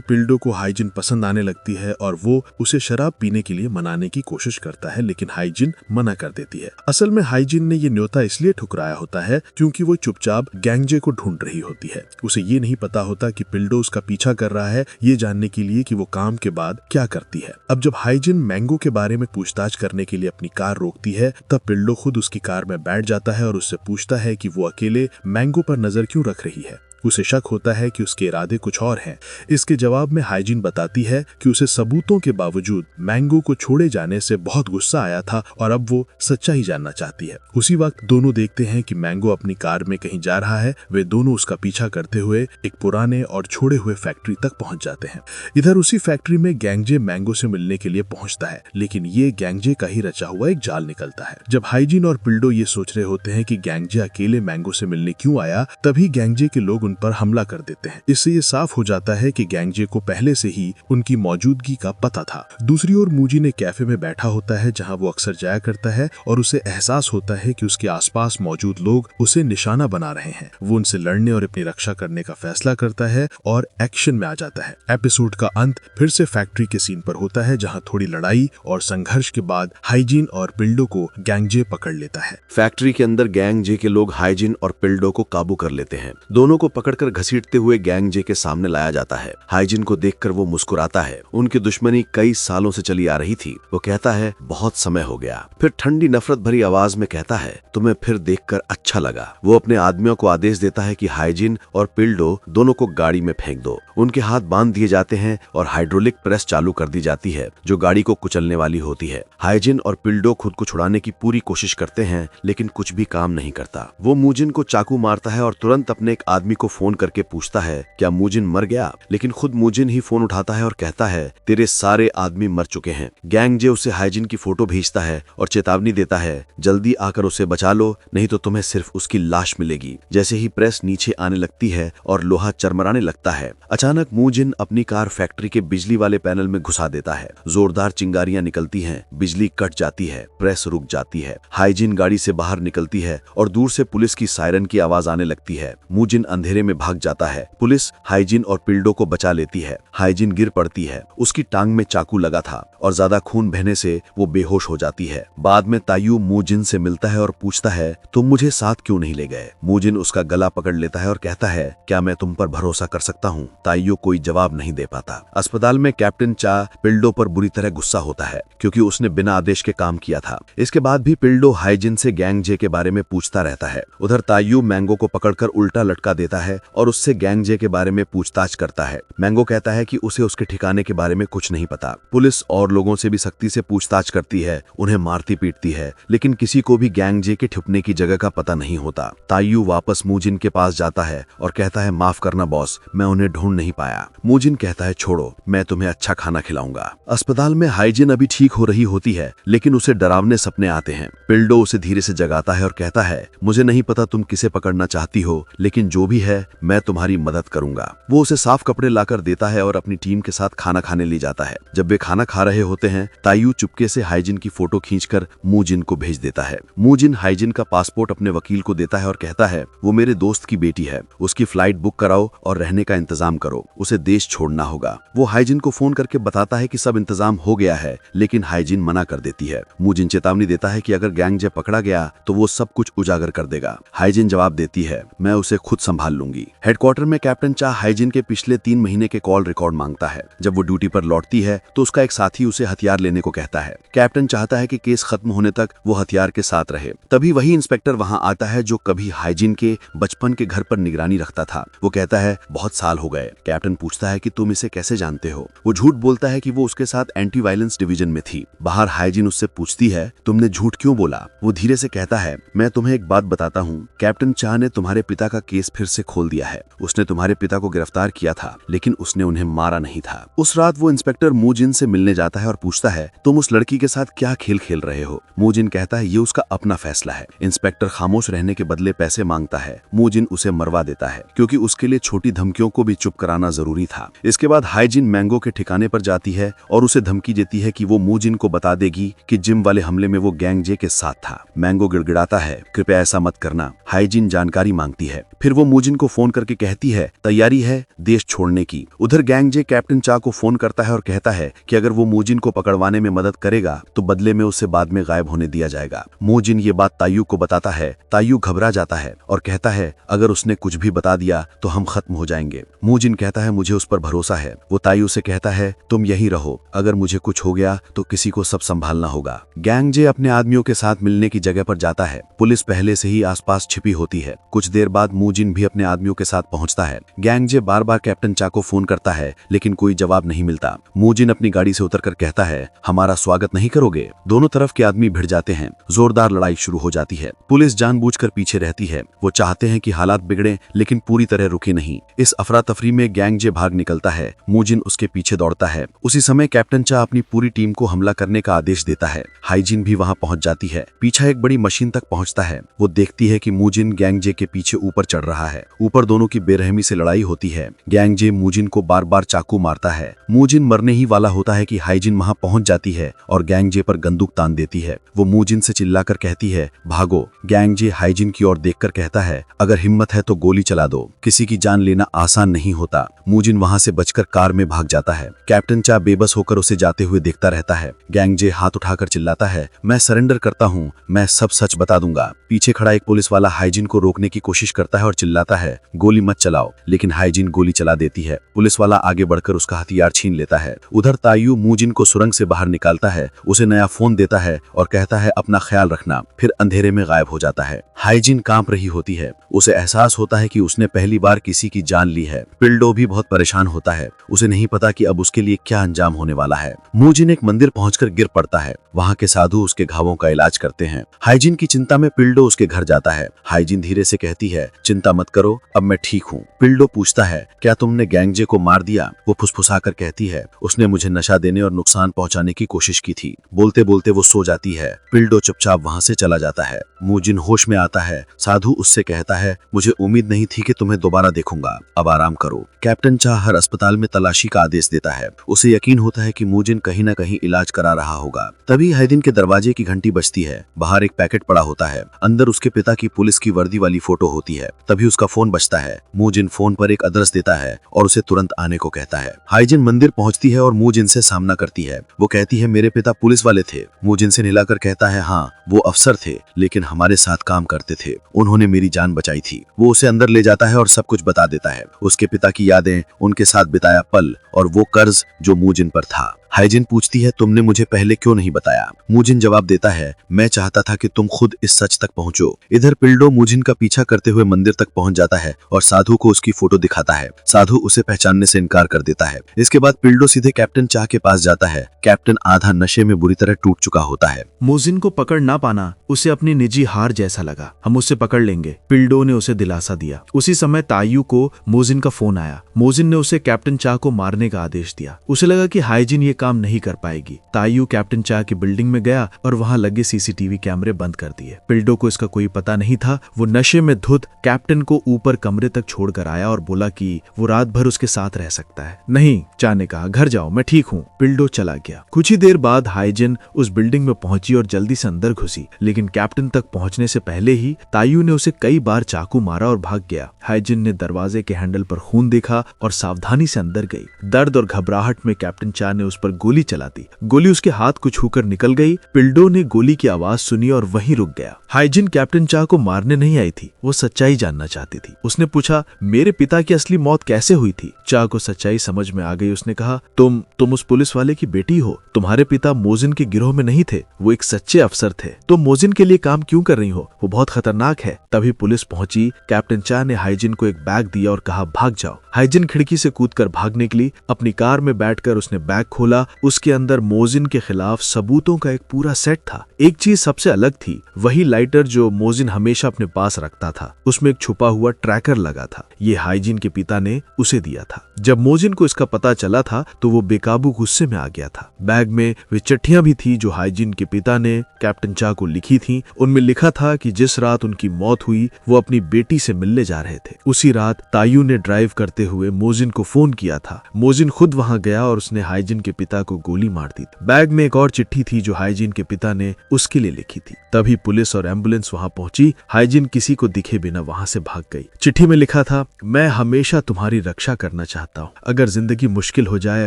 पिल्डो को हाइजिन पसंद आने लगती है और वो उसे शराब पीने के लिए मनाने की कोशिश करता है लेकिन हाइजिन मना कर देती है। असल में हाइजिन ने ये न्योता इसलिए ठुकराया होता है क्योंकि वो चुपचाप गैंगजे को ढूंढ रही होती है। उसे ये नहीं पता होता कि पिल्डो उसका पीछा कर रहा है ये जानने के लिए कि वो काम के बाद क्या करती है। अब जब हाइजिन मैंगो के बारे में पूछताछ करने के लिए अपनी कार रोकती है तब पिल्डो खुद उसकी कार में बैठ जाता है और उससे पूछता है कि वो अकेले मैंगो पर नजर क्यों रख रही है। उसे शक होता है कि उसके इरादे कुछ और हैं। इसके जवाब में हाइजिन बताती है कि उसे सबूतों के बावजूद मैंगो को छोड़े जाने से बहुत गुस्सा आया था और अब वो सच्चाई जानना चाहती है। उसी वक्त दोनों देखते हैं कि मैंगो अपनी कार में कहीं जा रहा है। वे दोनों उसका पीछा करते हुए एक पुराने और छोड़े हुए फैक्ट्री तक पहुंच जाते हैं। इधर उसी फैक्ट्री में गैंगजे मैंगो से मिलने के लिए पहुंचता है लेकिन ये गैंगजे का ही रचा हुआ एक जाल निकलता है। जब हाइजिन और पिल्डो ये सोच रहे होते हैं कि गैंगजे अकेले मैंगो से मिलने क्यों आया तभी गैंगजे के लोग पर हमला कर देते हैं। इससे ये साफ हो जाता है कि गैंगजे को पहले से ही उनकी मौजूदगी का पता था। दूसरी ओर मूजिन एक कैफे में बैठा होता है जहां वो अक्सर जाया करता है और उसे एहसास होता है कि उसके आसपास मौजूद लोग उसे निशाना बना रहे हैं। वो उनसे लड़ने और अपनी रक्षा करने का फैसला करता है और एक्शन में आ जाता है। एपिसोड का अंत फिर से फैक्ट्री के सीन पर होता है जहाँ थोड़ी लड़ाई और संघर्ष के बाद हाइजिन और पिल्डो को गैंगजे पकड़ लेता है। फैक्ट्री के अंदर गैंगजे के लोग हाइजिन और पिल्डो को काबू कर लेते हैं। दोनों को पकड़कर घसीटते हुए गैंगजे के सामने लाया जाता है। हाइजिन को देखकर वो मुस्कुराता है। उनकी दुश्मनी कई सालों से चली आ रही थी। वो कहता है बहुत समय हो गया। फिर ठंडी नफरत भरी आवाज में कहता है तुम्हें फिर देखकर अच्छा लगा। वो अपने आदमियों को आदेश देता है कि हाइजिन और पिल्डो दोनों को गाड़ी में फेंक दो। उनके हाथ बांध दिए जाते हैं और हाइड्रोलिक प्रेस चालू कर दी जाती है जो गाड़ी को कुचलने वाली होती है। हाइजिन और पिल्डो खुद को छुड़ाने की पूरी कोशिश करते हैं लेकिन कुछ भी काम नहीं करता। वो मूजिन को चाकू मारता है और तुरंत अपने एक आदमी को फोन करके पूछता है क्या मूजिन मर गया, लेकिन खुद मूजिन ही फोन उठाता है और कहता है तेरे सारे आदमी मर चुके हैं। गैंगजे उसे हाइजिन की फोटो भेजता है और चेतावनी देता है जल्दी आकर उसे बचा लो नहीं तो तुम्हें सिर्फ उसकी लाश मिलेगी। जैसे ही प्रेस नीचे आने लगती है और लोहा चरमराने लगता है अचानक मूजिन अपनी कार फैक्ट्री के बिजली वाले पैनल में घुसा देता है। जोरदार चिंगारियां निकलती हैं, बिजली कट जाती है, प्रेस रुक जाती है। हाइजिन गाड़ी से बाहर निकलती है और दूर से पुलिस की सायरन की आवाज आने लगती है। मूजिन अंधेरे में भाग जाता है। पुलिस हाइजिन और पिल्डो को बचा लेती है। हाइजिन गिर पड़ती है। उसकी टांग में चाकू लगा था और ज्यादा खून बहने से वो बेहोश हो जाती है। बाद में तायू मूजिन से मिलता है और पूछता है तुम मुझे साथ क्यों नहीं ले गए। मूजिन उसका गला पकड़ लेता है और कहता है क्या मैं तुम पर भरोसा कर सकता हूँ। तायू कोई जवाब नहीं दे पाता। अस्पताल में कैप्टन चा पिल्डो पर बुरी तरह गुस्सा होता है क्योंकि उसने बिना आदेश के काम किया था। इसके बाद भी पिल्डो हाइजिन से गैंगजे के बारे में पूछता रहता है। उधर तायू मैंगो को पकड़कर उल्टा लटका देता है और उससे गैंगजे के बारे में पूछताछ करता है। मैंगो कहता है कि उसे उसके ठिकाने के बारे में कुछ नहीं पता। पुलिस और लोगों से भी सख्ती से पूछताछ करती है, उन्हें मारती पीटती है, लेकिन किसी को भी गैंगजे के ठिपने की जगह का पता नहीं होता। तायू वापस मूजिन के पास जाता है और कहता है माफ करना बॉस, मैं उन्हें ढूंढ नहीं पाया। मूजिन कहता है छोड़ो, मैं तुम्हें अच्छा खाना खिलाऊंगा। अस्पताल में हाइजिन अभी ठीक हो रही होती है, लेकिन उसे डरावने सपने आते हैं। पिल्डो उसे धीरे से जगाता है और कहता है मुझे नहीं पता तुम किसे पकड़ना चाहती हो, लेकिन जो भी है मैं तुम्हारी मदद करूंगा। वो उसे साफ कपड़े लाकर देता है और अपनी टीम के साथ खाना खाने ले जाता है। जब वे खाना खा रहे होते हैं, तायू चुपके से हाइजिन की फोटो खींचकर मूजिन को भेज देता है। मूजिन हाइजिन का पासपोर्ट अपने वकील को देता है और कहता है वो मेरे दोस्त की बेटी है, उसकी फ्लाइट बुक कराओ और रहने का इंतजाम करो, उसे देश छोड़ना होगा। वो हाइजिन को फोन करके बताता है कि सब इंतजाम हो गया है, लेकिन हाइजिन मना कर देती है। मूजिन चेतावनी देता है कि अगर गैंगजे पकड़ा गया तो वो सब कुछ उजागर कर देगा। हाइजिन जवाब देती है मैं उसे खुद संभाल लूंगी। हेडक्वार्टर में कैप्टन चा हाइजिन के पिछले 3 महीने के कॉल रिकॉर्ड मांगता है। जब वो ड्यूटी पर लौटती है तो उसका एक साथी उसे हथियार लेने को कहता है। कैप्टन चाहता है कि केस खत्म होने तक वो हथियार के साथ रहे। तभी वही इंस्पेक्टर वहां आता है जो कभी हाइजिन के बचपन के घर पर निगरानी रखता था। वो कहता है बहुत साल हो गए। कैप्टन पूछता है कि तुम इसे कैसे जानते हो। वो झूठ बोलता है कि वो उसके साथ एंटी वायलेंस डिवीजन में थी। बाहर हाइजिन उससे पूछती है तुमने झूठ क्यों बोला। वो धीरे से कहता है मैं तुम्हें एक बात बताता हूँ, कैप्टन चाह ने तुम्हारे पिता का केस फिर से खोल दिया है। उसने तुम्हारे पिता को गिरफ्तार किया था, लेकिन उसने उन्हें मारा नहीं था। उस रात वो इंस्पेक्टर मूजिन से मिलने जाता है और पूछता है तुम उस लड़की के साथ क्या खेल खेल रहे हो। मूजिन कहता है ये उसका अपना फैसला है। इंस्पेक्टर खामोश रहने के बदले पैसे मांगता है। मूजिन उसे मरवा देता है क्योंकि उसके लिए छोटी धमकियों को भी चुप कराना जरूरी था। इसके बाद हाइजिन मैंगो के ठिकाने पर जाती है और उसे धमकी देती है कि वो मूजिन को बता देगी कि जिम वाले हमले में वो गैंगजे के साथ था। मैंगो गिड़गिड़ाता है कृपया ऐसा मत करना। हाइजिन जानकारी मांगती है। फिर वो मूजिन को फोन करके कहती है तैयारी है देश छोड़ने की। उधर गैंगजे कैप्टन चा को फोन करता है और कहता है कि अगर वो मूजिन को पकड़वाने में मदद करेगा तो बदले में उसे बाद में गायब होने दिया जाएगा। मूजिन ये बात तायू को बताता है। तायू घबरा जाता है और कहता है अगर उसने कुछ भी बता दिया तो हम खत्म हो जाएंगे। मूजिन कहता है मुझे उस पर भरोसा है। वो तायू से कहता है तुम यहीं रहो, अगर मुझे कुछ हो गया तो किसी को सब संभालना होगा। गैंगजे अपने आदमियों के साथ मिलने की जगह पर जाता है। पुलिस पहले से ही आसपास छिपी होती है। कुछ देर बाद मूजिन भी अपने आदमियों के साथ पहुंचता है। गैंगजे बार बार कैप्टन चा को फोन करता है, लेकिन कोई जवाब नहीं मिलता। मूजिन अपनी गाड़ी से उतरकर कहता है हमारा स्वागत नहीं करोगे। दोनों तरफ के आदमी भिड़ जाते हैं। जोरदार लड़ाई शुरू हो जाती है। पुलिस जानबूझकर पीछे रहती है। वो चाहते हैं कि हालात बिगड़े, लेकिन पूरी तरह रुके नहीं। इस अफरा तफरी में गैंगजे भाग निकलता है। मूजिन उसके पीछे दौड़ता है। उसी समय कैप्टन चा अपनी पूरी टीम को हमला करने का आदेश देता है। हाइजिन भी वहां पहुंच जाती है। पीछा एक बड़ी मशीन तक पहुंचता है। वो देखती है कि मूजिन गैंगजे के पीछे ऊपर चढ़ रहा है। ऊपर दोनों की बेरहमी से लड़ाई होती है। गैंगजे मूजिन को बार बार चाकू मारता है। मूजिन मरने ही वाला होता है कि हाइजिन वहां पहुंच जाती है और गैंगजे पर बंदूक तान देती है। वो मूजिन से चिल्लाकर कहती है भागो। गैंगजे हाइजिन की ओर देखकर कहता है अगर हिम्मत है तो गोली चला दो, किसी की जान लेना आसान नहीं होता। मूजिन वहां से बचकर कार में भाग जाता है। कैप्टन चा बेबस होकर उसे जाते हुए देखता रहता है। गैंगजे हाथ उठाकर चिल्लाता है मैं सरेंडर करता हूँ, मैं सब सच बता दूंगा। पीछे खड़ा एक पुलिस वाला हाइजिन को रोकने की कोशिश करता है और चिल्लाता है गोली मत चलाओ, लेकिन हाइजिन गोली चला देती है। पुलिस वाला आगे बढ़कर उसका हथियार छीन लेता है। उधर तायू मूजिन को सुरंग से बाहर निकालता है, उसे नया फोन देता है और कहता है अपना ख्याल रखना, फिर अंधेरे में गायब हो जाता है। हाइजिन कांप रही होती है। उसे एहसास होता है कि उसने पहली बार किसी की जान ली है। पिल्डो भी बहुत परेशान होता है। उसे नहीं पता कि अब उसके लिए क्या अंजाम होने वाला है। मूजिन एक मंदिर पहुंचकर गिर पड़ता है। वहां के साधु उसके घावों का इलाज करते हैं। हाइजिन की चिंता में पिल्डो उसके घर जाता है। हाइजिन धीरे से कहती है चिंता मत करो, अब मैं ठीक हूँ। पिल्डो पूछता है क्या तुमने गैंगजे को मार दिया। वो फुसफुसाकर कहती है उसने मुझे नशा देने और नुकसान पहुंचाने की कोशिश की थी। बोलते बोलते वो सो जाती है। पिल्डो चुपचाप वहां से चला जाता है। मूजिन होश में आता है। साधु उससे कहता है मुझे उम्मीद नहीं थी कि तुम्हें दोबारा देखूंगा, अब आराम करो। कैप्टन चा हर अस्पताल में तलाशी का आदेश देता है। उसे यकीन होता है कि मूजिन कहीं न कहीं इलाज करा रहा होगा। तभी हाइजिन के दरवाजे की घंटी बजती है। बाहर एक पैकेट पड़ा होता है। अंदर उसके पिता की पुलिस की वर्दी वाली फोटो होती है। तभी उसका फोन बजता है। मूजिन फोन पर एक एड्रेस देता है और उसे तुरंत आने को कहता है। हाइजिन मंदिर पहुंचती है और मूजिन से सामना करती है। वो कहती है मेरे पिता पुलिस वाले थे। मूजिन से हिलाकर कहता है हाँ वो अफसर थे, लेकिन हमारे साथ काम करते थे, उन्होंने मेरी जान बचाई थी। वो उसे अंदर ले जाता है और सब कुछ बता देता है। उसके पिता की यादें, उनके साथ बिताया पल और वो कर्ज जो मूजिन पर था। हाइजिन पूछती है, तुमने मुझे पहले क्यों नहीं बताया? मूजिन जवाब देता है, मैं चाहता था कि तुम खुद इस सच तक पहुंचो। इधर पिल्डो मूजिन का पीछा करते हुए मंदिर तक पहुंच जाता है और साधु को उसकी फोटो दिखाता है। साधु उसे पहचानने से इनकार कर देता है। इसके बाद पिल्डो सीधे कैप्टन चा के पास जाता है। कैप्टन आधा नशे में बुरी तरह टूट चुका होता है। मोजिन को पकड़ ना पाना उसे अपनी निजी हार जैसा लगा। हम उससे पकड़ लेंगे, पिल्डो ने उसे दिलासा दिया। उसी समय तायू को मोजिन का फोन आया। मोजिन ने उसे कैप्टन चा को मारने का आदेश दिया। उसे लगा कि हाइजिन ये काम नहीं कर पाएगी। तायू कैप्टन चा की बिल्डिंग में गया और वहां लगे सीसीटीवी कैमरे बंद कर दिए। पिल्डो को इसका कोई पता नहीं था। वो नशे में धुत कैप्टन को ऊपर कमरे तक छोड़कर आया और बोला कि वो रात भर उसके साथ रह सकता है। नहीं, चा ने कहा, घर जाओ, मैं ठीक हूँ। पिल्डो चला गया। कुछ ही देर बाद हाइजिन उस बिल्डिंग में पहुंची और जल्दी से अंदर घुसी, लेकिन कैप्टन तक पहुंचने से पहले ही तायू ने उसे कई बार चाकू मारा और भाग गया। हाइजिन ने दरवाजे के हैंडल पर खून देखा और सावधानी से अंदर गई। दर्द और घबराहट में कैप्टन चा ने उस पर गोली चला दी। गोली उसके हाथ को छूकर निकल गई। पिल्डो ने गोली की आवाज सुनी और वहीं रुक गया। हाइजिन कैप्टन चा को मारने नहीं आई थी, वो सच्चाई जानना चाहती थी। उसने पूछा, मेरे पिता की असली मौत कैसे हुई थी? चा को सच्चाई समझ में आ गई। उसने कहा, तुम उस पुलिस वाले की बेटी हो। तुम्हारे पिता मोजिन के गिरोह में नहीं थे, वो एक सच्चे अफसर थे। तुम मोजिन के लिए काम क्यों कर रही हो? वो बहुत खतरनाक है। तभी पुलिस पहुंची। कैप्टन चा ने हाइजिन को एक बैग दिया और कहा, भाग जाओ। हाइजिन खिड़की से कूदकर भाग निकली। अपनी कार में बैठकर उसने बैग खोला। उसके अंदर मोजिन के खिलाफ सबूतों का एक पूरा सेट था। एक चीज सबसे अलग थी, वही लाइटर जो मोजिन हमेशा अपने पास रखता था। उसमें एक छुपा हुआ ट्रैकर लगा था। ये हाइजिन के पिता ने उसे दिया था। जब मोजिन को इसका पता चला था तो वो बेकाबू गुस्से में आ गया था। बैग में वे चिट्ठियां भी थी जो हाइजिन के पिता ने कैप्टन चा को लिखी थी। उनमें लिखा था कि जिस रात उनकी मौत हुई वो अपनी बेटी से मिलने जा रहे थे। उसी रात तायू ने ड्राइव करते हुए मोजिन को फोन किया था। मोजिन खुद वहां गया और उसने हाइजिन के पिता को गोली मार दी। बैग में एक और चिट्ठी थी जो हाइजिन के पिता ने उसके लिए लिखी थी। तभी पुलिस और एम्बुलेंस वहां पहुंची। हाइजिन किसी को दिखे बिना वहां से भाग गई। चिट्ठी में लिखा था, मैं हमेशा तुम्हारी रक्षा करना चाहता हूँ। अगर जिंदगी मुश्किल हो जाए,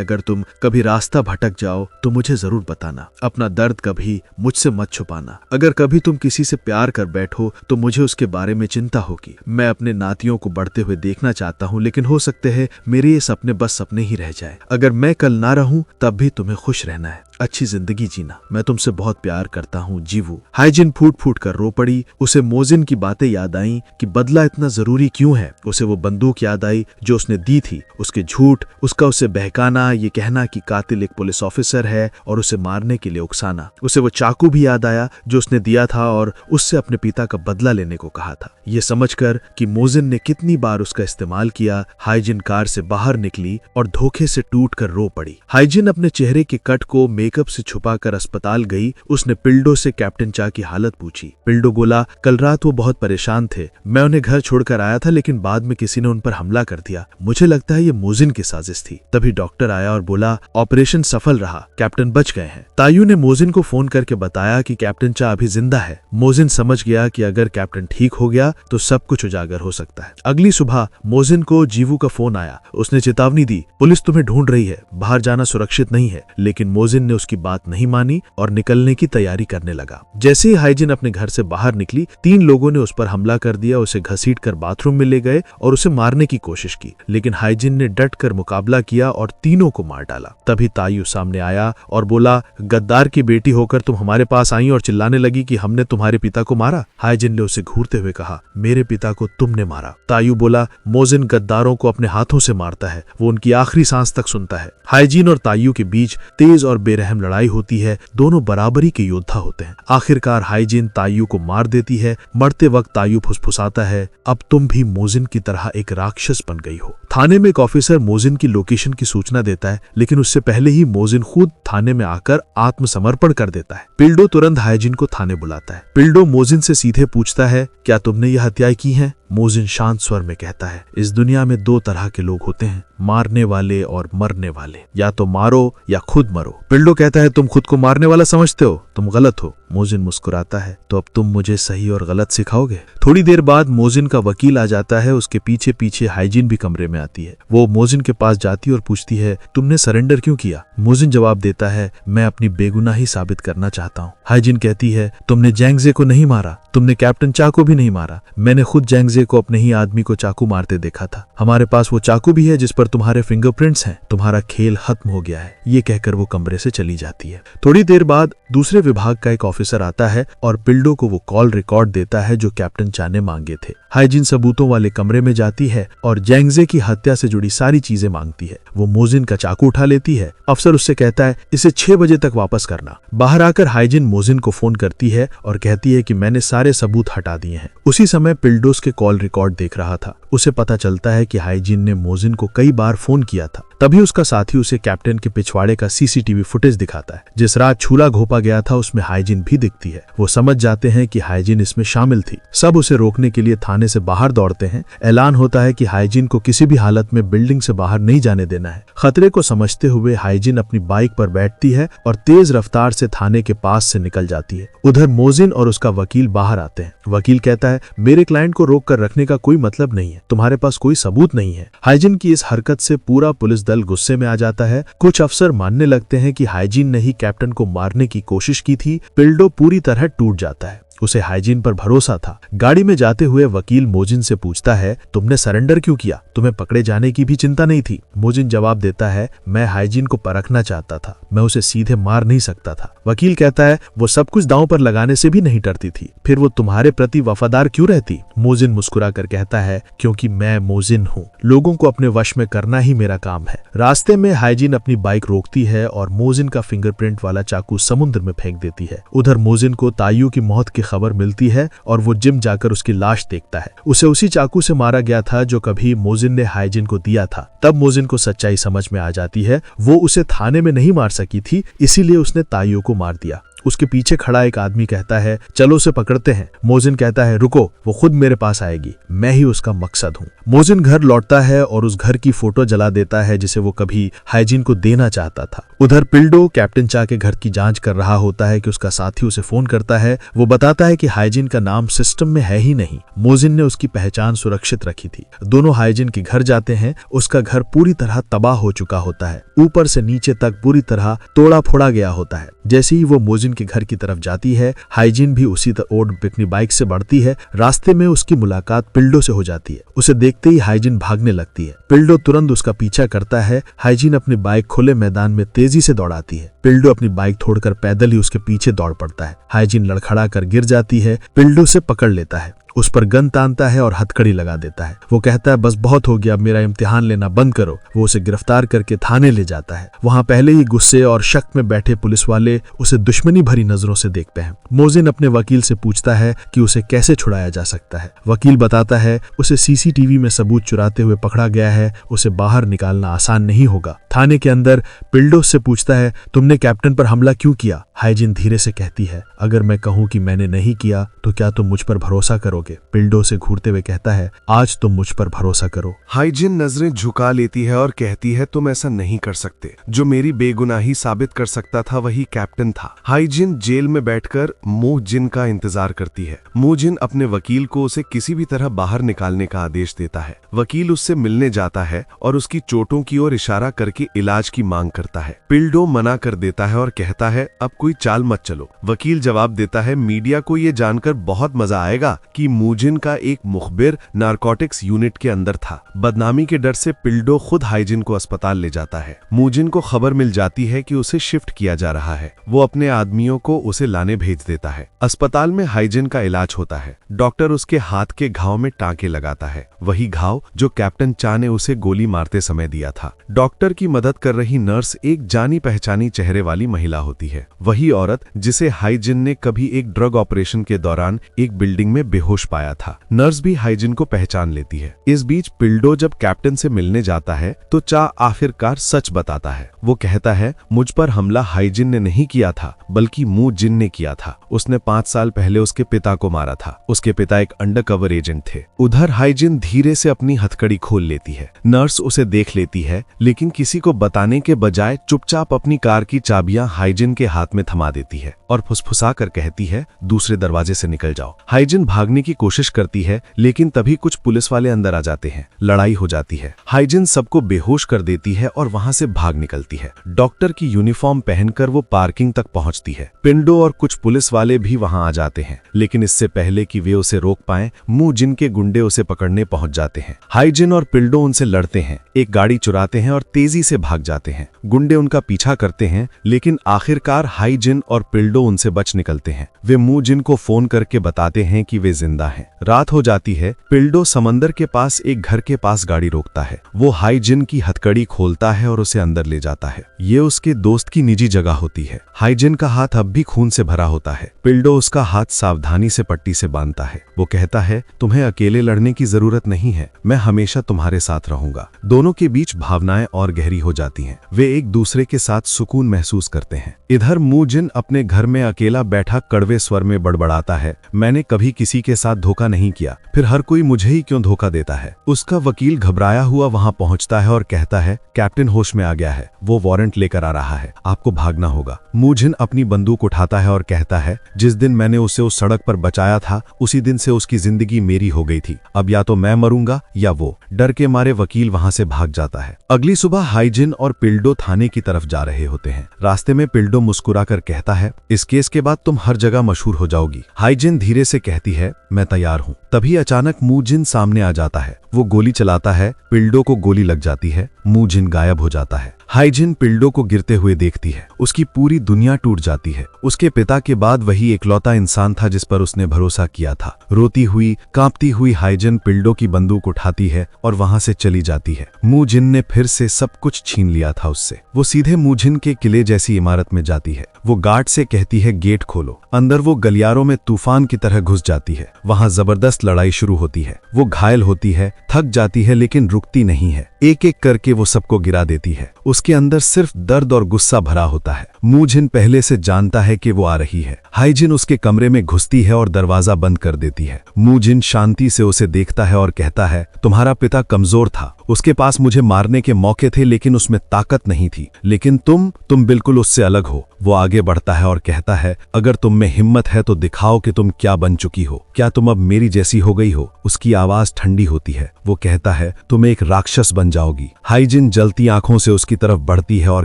अगर तुम कभी रास्ता भटक जाओ तो मुझे जरूर बताना। अपना दर्द कभी मुझसे मत छुपाना। अगर कभी तुम किसी से प्यार कर बैठो तो मुझे उसके बारे में चिंता होगी। मैं अपने नातियों को बढ़ते हुए देखना चाहता हूँ, लेकिन हो सकते है मेरे ये सपने बस सपने ही रह जाए। अगर मैं कल ना रहूं तब भी तुम्हें खुश रहना है, अच्छी जिंदगी जीना। मैं तुमसे बहुत प्यार करता हूँ, जीवू। हाइजिन फूट फूट कर रो पड़ी। उसे मोजिन की बातें याद आई कि बदला इतना जरूरी क्यों है। उसे वो बंदूक याद आई जो उसने दी थी, उसके झूठ, उसका उसे बहकाना, ये कहना कि कातिल एक पुलिस ऑफिसर है और उसे मारने के लिए उकसाना। उसे वो चाकू भी याद आया जो उसने दिया था और उससे अपने पिता का बदला लेने को कहा था। ये समझकर कि मोजिन ने कितनी बार उसका इस्तेमाल किया, हाइजिन कार से बाहर निकली और धोखे से टूट कर रो पड़ी। हाइजिन अपने चेहरे के कट को मेकअप से छुपाकर अस्पताल गई। उसने पिल्डो से कैप्टन चा की हालत पूछी। पिल्डो बोला, कल रात वो बहुत परेशान थे। मैं उन्हें घर छोड़कर आया था, लेकिन बाद में किसी ने उन पर हमला कर दिया। मुझे लगता है ये मोजिन की साजिश थी। तभी डॉक्टर आया और बोला, ऑपरेशन सफल रहा, कैप्टन बच गए हैं। तायू ने मोजिन को फोन करके बताया कि कैप्टन चा अभी जिंदा है। मोजिन समझ गया कि अगर कैप्टन ठीक हो गया तो सब कुछ उजागर हो सकता है। अगली सुबह मोजिन को जीवू का फोन आया। उसने चेतावनी दी, पुलिस तुम्हें ढूंढ रही है, बाहर जाना सुरक्षित नहीं है। लेकिन मोजिन ने उसकी बात नहीं मानी और निकलने की तैयारी करने लगा। जैसे ही हाइजिन अपने घर से बाहर निकली, 3 लोगों ने उस पर हमला कर दिया। उसे घसीटकर बाथरूम में ले गए और उसे मारने की कोशिश की, लेकिन हाइजिन ने डटकर मुकाबला किया और तीनों को मार डाला। तभी तायू सामने आया और बोला, गद्दार की बेटी होकर तुम हमारे पास आई और चिल्लाने लगी कि हमने तुम्हारे पिता को मारा। हाइजिन ने उसे घूरते हुए कहा, मेरे पिता को तुमने मारा। तायू बोला, मोजिन गद्दारों को अपने हाथों से मारता है, वो उनकी आखिरी सांस तक सुनता है। हाइजिन और तायू के बीच तेज और बेरहम लड़ाई होती है। दोनों बराबरी के योद्धा होते हैं। आखिरकार हाइजिन तायू को मार देती है। मरते वक्त तायू फुसफुसाता है, अब तुम भी मोजिन की तरह एक राक्षस बन गई हो। थाने में एक ऑफिसर मोजिन की लोकेशन की सूचना देता है, लेकिन उससे पहले ही मोजिन खुद थाने में आकर आत्मसमर्पण कर देता है। पिल्डो तुरंत हाइजिन को थाने बुलाता है। पिल्डो मोजिन से सीधे पूछता है, क्या तुमने यह हत्याएं की हैं? मोजिन शांत स्वर में कहता है, इस दुनिया में 2 तरह के लोग होते हैं, मारने वाले और मरने वाले। या तो मारो या खुद मरो। पिल्डो कहता है, तुम खुद को मारने वाला समझते हो, तुम गलत हो। मोजिन मुस्कुराता है। तो अब तुम मुझे सही और गलत सिखाओगे? थोड़ी देर बाद मोजिन का वकील आ जाता है। उसके पीछे पीछे हाइजीन भी कमरे में आती है। वो मोजिन के पास जाती और पूछती है, तुमने सरेंडर क्यों किया? मोजिन जवाब देता है, मैं अपनी बेगुनाही साबित करना चाहता हूँ। हाइजीन कहती है, तुमने जैंगजे को नहीं मारा, तुमने कैप्टन चा को भी नहीं मारा। मैंने खुद जैंगजे को अपने ही आदमी को चाकू मारते देखा था। हमारे पास वो चाकू भी है जिस पर तुम्हारे फिंगरप्रिंट्स हैं। तुम्हारा खेल खत्म हो गया है। ये कहकर वो कमरे से चली जाती है। थोड़ी देर बाद दूसरे विभाग का एक ऑफिसर आता है और पिल्डो को वो कॉल रिकॉर्ड देता है जो कैप्टन चा ने मांगे थे। हाइजीन सबूतों वाले कमरे में जाती है और जैंगजे की हत्या से जुड़ी सारी चीजें मांगती है। वो मोजिन का चाकू उठा लेती है। अफसर उससे कहता है, इसे 6 बजे तक वापस करना। बाहर आकर हाइजीन मोजिन को फोन करती है और कहती है कि मैंने सारे सबूत हटा दिए हैं। उसी समय पिल्डो उसके कॉल रिकॉर्ड देख रहा था। उसे पता चलता है कि हाइजीन ने मोजिन को कई बार फोन किया था। तभी उसका साथी उसे कैप्टन के पिछवाड़े का सीसीटीवी फुटेज दिखाता है। जिस रात छूला घोपा गया था उसमें हाइजीन भी दिखती है। वो समझ जाते हैं कि हाइजीन इसमें शामिल थी। सब उसे रोकने के लिए थाने से बाहर दौड़ते हैं। ऐलान होता है कि हाइजीन को किसी भी हालत में बिल्डिंग से बाहर नहीं जाने देना है। खतरे को समझते हुए हाइजीन अपनी बाइक पर बैठती है और तेज रफ्तार से थाने के पास से निकल जाती है। उधर मोजिन और उसका वकील बाहर आते हैं। वकील कहता है, मेरे क्लाइंट को रोक कर रखने का कोई मतलब नहीं है। तुम्हारे पास कोई सबूत नहीं है। हाइजीन की इस हरकत से पूरा पुलिस दल गुस्से में आ जाता है। कुछ अफसर मानने लगते हैं कि हाइजीन ने ही कैप्टन को मारने की कोशिश की थी। पिल्डो पूरी तरह टूट जाता है। उसे हाइजीन पर भरोसा था। गाड़ी में जाते हुए वकील मोजिन से पूछता है, तुमने सरेंडर क्यों किया? तुम्हें पकड़े जाने की भी चिंता नहीं थी? मोजिन जवाब देता है, मैं हाइजीन को परखना चाहता था। मैं उसे सीधे मार नहीं सकता था। वकील कहता है, वो सब कुछ दांव पर लगाने से भी नहीं डरती थी। फिर वो तुम्हारे प्रति वफादार क्यों रहती? मोजिन मुस्कुरा कर कहता है, क्योंकि मैं मोजिन हूँ। लोगों को अपने वश में करना ही मेरा काम है। रास्ते में हाइजीन अपनी बाइक रोकती है और मोजिन का फिंगरप्रिंट वाला चाकू समुद्र में फेंक देती है। उधर मोजिन को तायू की मौत की खबर मिलती है और वो जिम जाकर उसकी लाश देखता है। उसे उसी चाकू से मारा गया था जो कभी मोजिन ने हाइजीन को दिया था। तब मोजिन को सच्चाई समझ में आ जाती है। वो उसे थाने में नहीं मार सकी थी, इसीलिए उसने तायू को मार दिया। उसके पीछे खड़ा एक आदमी कहता है, चलो उसे पकड़ते हैं। मोजिन कहता है, रुको, वो खुद मेरे पास आएगी। मैं ही उसका मकसद हूँ। मोजिन घर लौटता है और उस घर की फोटो जला देता है जिसे वो कभी हाइजीन को देना चाहता था। उधर पिल्डो कैप्टन चा के घर की जांच कर रहा होता है कि उसका साथी उसे फोन करता है। वो बताता है कि हाइजीन का नाम सिस्टम में है ही नहीं। मोजिन ने उसकी पहचान सुरक्षित रखी थी। दोनों हाइजीन के घर जाते हैं। उसका घर पूरी तरह तबाह हो चुका होता है। ऊपर से नीचे तक पूरी तरह तोड़ा फोड़ा गया होता है। जैसे ही वो मोजिन के घर की तरफ जाती है, हाइजीन भी उसी ओर अपनी बाइक से बढ़ती है। रास्ते में उसकी मुलाकात पिल्डो से हो जाती है। उसे देखते ही हाइजीन भागने लगती है। पिल्डो तुरंत उसका पीछा करता है। हाइजीन अपनी बाइक खुले मैदान में तेजी से दौड़ाती है। पिल्डो अपनी बाइक छोड़कर पैदल ही उसके पीछे दौड़ पड़ता है। हाइजीन लड़खड़ा कर गिर जाती है। पिल्डो से पकड़ लेता है, उस पर गन तानता है और हथकड़ी लगा देता है। वो कहता है, बस बहुत हो गया, मेरा इम्तिहान लेना बंद करो। वो उसे गिरफ्तार करके थाने ले जाता है। वहाँ पहले ही गुस्से और शक में बैठे पुलिस वाले उसे दुश्मनी भरी नजरों से देखते हैं। मोजिन अपने वकील से पूछता है कि उसे कैसे छुड़ाया जा सकता है। वकील बताता है, उसे सीसीटीवी में सबूत चुराते हुए पकड़ा गया है। उसे बाहर निकालना आसान नहीं होगा। थाने के अंदर पिल्डो से पूछता है, तुमने कैप्टन पर हमला क्यों किया? हाइजीन धीरे से कहती है, अगर मैं कहूँ कि मैंने नहीं किया तो क्या तुम मुझ पर भरोसा करोगे? पिल्डो से घूरते हुए कहता है, आज तुम मुझ पर भरोसा करो। हाइजीन नजरें झुका लेती है और कहती है, तुम ऐसा नहीं कर सकते। जो मेरी बेगुनाही साबित कर सकता था वही कैप्टन था। हाइजीन जेल में बैठकर मोजिन का इंतजार करती है। मोजिन अपने वकील को उसे किसी भी तरह बाहर निकालने का आदेश देता है। वकील उससे मिलने जाता है और उसकी चोटों की ओर इशारा करके इलाज की मांग करता है। पिल्डो मना कर देता है और कहता है, अब कोई चाल मत चलो। वकील जवाब देता है, मीडिया को ये जानकर बहुत मजा आएगा कि मोजिन का एक मुखबिर नारकोटिक्स यूनिट के अंदर था। बदनामी के डर से पिल्डो खुद हाइजीन को अस्पताल ले जाता है। मोजिन को खबर मिल जाती है कि उसे शिफ्ट किया जा रहा है। वो अपने आदमियों को उसे लाने भेज देता है। अस्पताल में हाइजीन का इलाज होता है। डॉक्टर उसके हाथ के घाव में टांके लगाता है, वही घाव जो कैप्टन चा ने उसे गोली मारते समय दिया था। डॉक्टर की मदद कर रही नर्स एक जानी पहचानी चेहरे वाली महिला होती है, वही औरत जिसे हाइजीन ने कभी एक ड्रग ऑपरेशन के दौरान एक बिल्डिंग में बेहोश होश पाया था। नर्स भी हाइजिन को पहचान लेती है। इस बीच पिल्डो जब कैप्टन से मिलने जाता है तो चा आखिरकार सच बताता है। वो कहता है, मुझ पर हमला हाइजिन ने नहीं किया था बल्कि मू जिन ने किया था। उसने 5 साल पहले उसके पिता को मारा था। उसके पिता एक अंडरकवर एजेंट थे। उधर हाइजिन धीरे से अपनी हथकड़ी खोल लेती है। नर्स उसे देख लेती है लेकिन किसी को बताने के बजाय चुपचाप अपनी कार की चाबियां हाइजिन के हाथ में थमा देती है और फुसफुसा कर कहती है, दूसरे दरवाजे से निकल जाओ। हाइजिन भागने की कोशिश करती है लेकिन तभी कुछ पुलिस वाले अंदर आ जाते हैं। लड़ाई हो जाती है। हाइजिन सबको बेहोश कर देती है और वहां से भाग निकलती है। डॉक्टर की यूनिफॉर्म पहनकर वो पार्किंग तक पहुंचती है। पिंडो और कुछ पुलिस वाले भी वहां आ जाते हैं लेकिन इससे पहले कि वे उसे रोक पाएं, मू जिन के गुंडे उसे पकड़ने पहुंच जाते हैं। हाइजिन और पिल्डो उनसे लड़ते हैं, एक गाड़ी चुराते हैं और तेजी से भाग जाते हैं। गुंडे उनका पीछा करते हैं लेकिन आखिरकार हाइजिन और पिल्डो उनसे बच निकलते हैं। वे मू जिन को फोन करके बताते हैं कि वे जिंदा हैं। रात हो जाती है। पिल्डो समंदर के पास एक घर के पास गाड़ी रोकता है। वो हाइजिन की हथकड़ी खोलता है और उसे अंदर ले जाता है। ये उसके दोस्त की निजी जगह होती है। हाइजिन का हाथ अब भी खून से भरा होता है। पिल्डो उसका हाथ सावधानी से पट्टी से बांधता है। वो कहता है, तुम्हें अकेले लड़ने की जरूरत नहीं है, मैं हमेशा तुम्हारे साथ रहूंगा। दोनों के बीच भावनाएं और गहरी हो जाती हैं। वे एक दूसरे के साथ सुकून महसूस करते हैं। इधर मू जिन अपने घर में अकेला बैठा कड़वे स्वर में बड़बड़ाता है, मैंने कभी किसी के साथ धोखा नहीं किया, फिर हर कोई मुझे ही क्यों धोखा देता है। उसका वकील घबराया हुआ वहां पहुंचता है और कहता है, कैप्टन होश में आ गया है, वो वारंट लेकर आ रहा है, आपको भागना होगा। मू जिन अपनी बंदूक उठाता है और कहता है, जिस दिन मैंने उसे उस सड़क पर बचाया था उसी दिन से उसकी जिंदगी मेरी हो गई थी। अब या तो मैं मरूंगा या वो। डर के मारे वकील वहां से भाग जाता है। अगली सुबह हाइजिन और पिल्डो थाने की तरफ जा रहे होते हैं। रास्ते में पिल्डो मुस्कुराकर कहता है, इस केस के बाद तुम हर जगह मशहूर हो जाओगी। हाइजिन धीरे से कहती है, मैं तैयार हूँ। तभी अचानक मू जिन सामने आ जाता है। वो गोली चलाता है। पिल्डो को गोली लग जाती है। मू जिन गायब हो जाता है। हाइजिन पिल्डो को गिरते हुए देखती है। उसकी पूरी दुनिया टूट जाती है। उसके पिता के बाद वही एकलौता इंसान था जिस पर उसने भरोसा किया था। रोती हुई, कांपती हुई हाइजिन पिल्डो की बंदूक उठाती है और वहां से चली जाती है। मू जिन ने फिर से सब कुछ छीन लिया था उससे। वो सीधे मू जिन के किले जैसी इमारत में जाती है। वो गार्ड से कहती है, गेट खोलो। अंदर वो गलियारों में तूफान की तरह घुस जाती है। वहां जबरदस्त लड़ाई शुरू होती है। वो घायल होती है, थक जाती है लेकिन रुकती नहीं है। एक एक करके वो सबको गिरा देती है। उसके अंदर सिर्फ दर्द और गुस्सा भरा होता है। मू जिन पहले से जानता है कि वो आ रही है। हाइजिन उसके कमरे में घुसती है और दरवाजा बंद कर देती है। मू जिन शांति से उसे देखता है और कहता है, तुम्हारा पिता कमजोर था, उसके पास मुझे मारने के मौके थे लेकिन उसमें ताकत नहीं थी, लेकिन तुम बिल्कुल उससे अलग हो। वो आगे बढ़ता है और कहता है, अगर तुम में हिम्मत है तो दिखाओ कि तुम क्या बन चुकी हो। क्या तुम अब मेरी जैसी हो गई हो? उसकी आवाज ठंडी होती है। वो कहता है, तुम एक राक्षस बन जाओगी। हाइजिन जलती आंखों से उसकी तरफ बढ़ती है और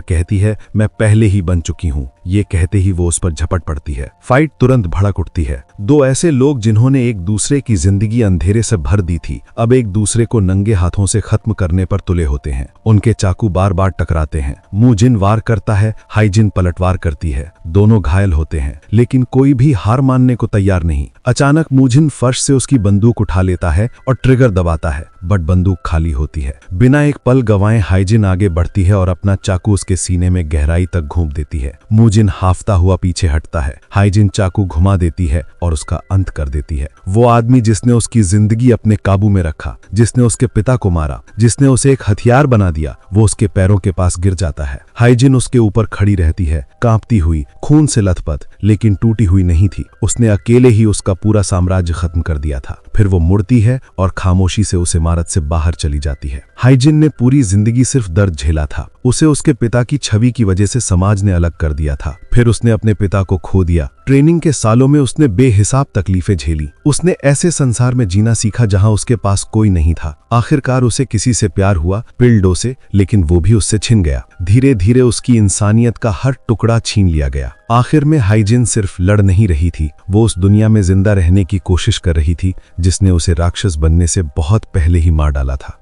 कहती है, मैं पहले ही बन चुकी हूँ। ये कहते ही वो उस पर झपट पड़ती है। फाइट तुरंत भड़क उठती है। दो ऐसे लोग जिन्होंने एक दूसरे की जिंदगी अंधेरे से भर दी थी, अब एक दूसरे को नंगे हाथों से खत्म करने पर तुले होते हैं। उनके चाकू बार बार टकराते हैं। मू जिन वार करता है, हाइजिन पलटवार करती है। दोनों घायल होते हैं लेकिन कोई भी हार मानने को तैयार नहीं। अचानक मू जिन फर्श से उसकी बंदूक उठा लेता है और ट्रिगर दबाता है, बट बंदूक खाली होती है। बिना एक पल गंवाए हाइजिन आगे बढ़ती है और अपना चाकू उसके सीने में गहराई तक घूंप देती है। मू जिन हाफता हुआ पीछे हटता है। हाइजिन चाकू घुमा देती है और उसका अंत कर देती है। वो आदमी जिसने उसकी जिंदगी अपने काबू में रखा, जिसने उसके पिता को मारा, जिसने उसे एक हथियार बना दिया, वो उसके पैरों के पास गिर जाता है। हाइजिन उसके ऊपर खड़ी रहती है, कांपती हुई, खून से लथपथ, लेकिन टूटी हुई नहीं थी। उसने अकेले ही उसका पूरा साम्राज्य खत्म कर दिया था। फिर वो मुड़ती है और खामोशी से उस इमारत से बाहर चली जाती है। हाइजिन ने पूरी जिंदगी सिर्फ दर्द झेला था। उसे उसके पिता की छवि की वजह से समाज ने अलग कर दिया था। फिर उसने अपने पिता को खो दिया। ट्रेनिंग के सालों में उसने बेहिसाब तकलीफें झेली। उसने ऐसे संसार में जीना सीखा जहां उसके पास कोई नहीं था। आखिरकार उसे किसी से प्यार हुआ, पिल्डो से, लेकिन वो भी उससे छिन गया। धीरे धीरे उसकी इंसानियत का हर टुकड़ा छीन लिया गया। आखिर में हाइजिन सिर्फ लड़ नहीं रही थी, वो उस दुनिया में जिंदा रहने की कोशिश कर रही थी जिसने उसे राक्षस बनने से बहुत पहले ही मार डाला था।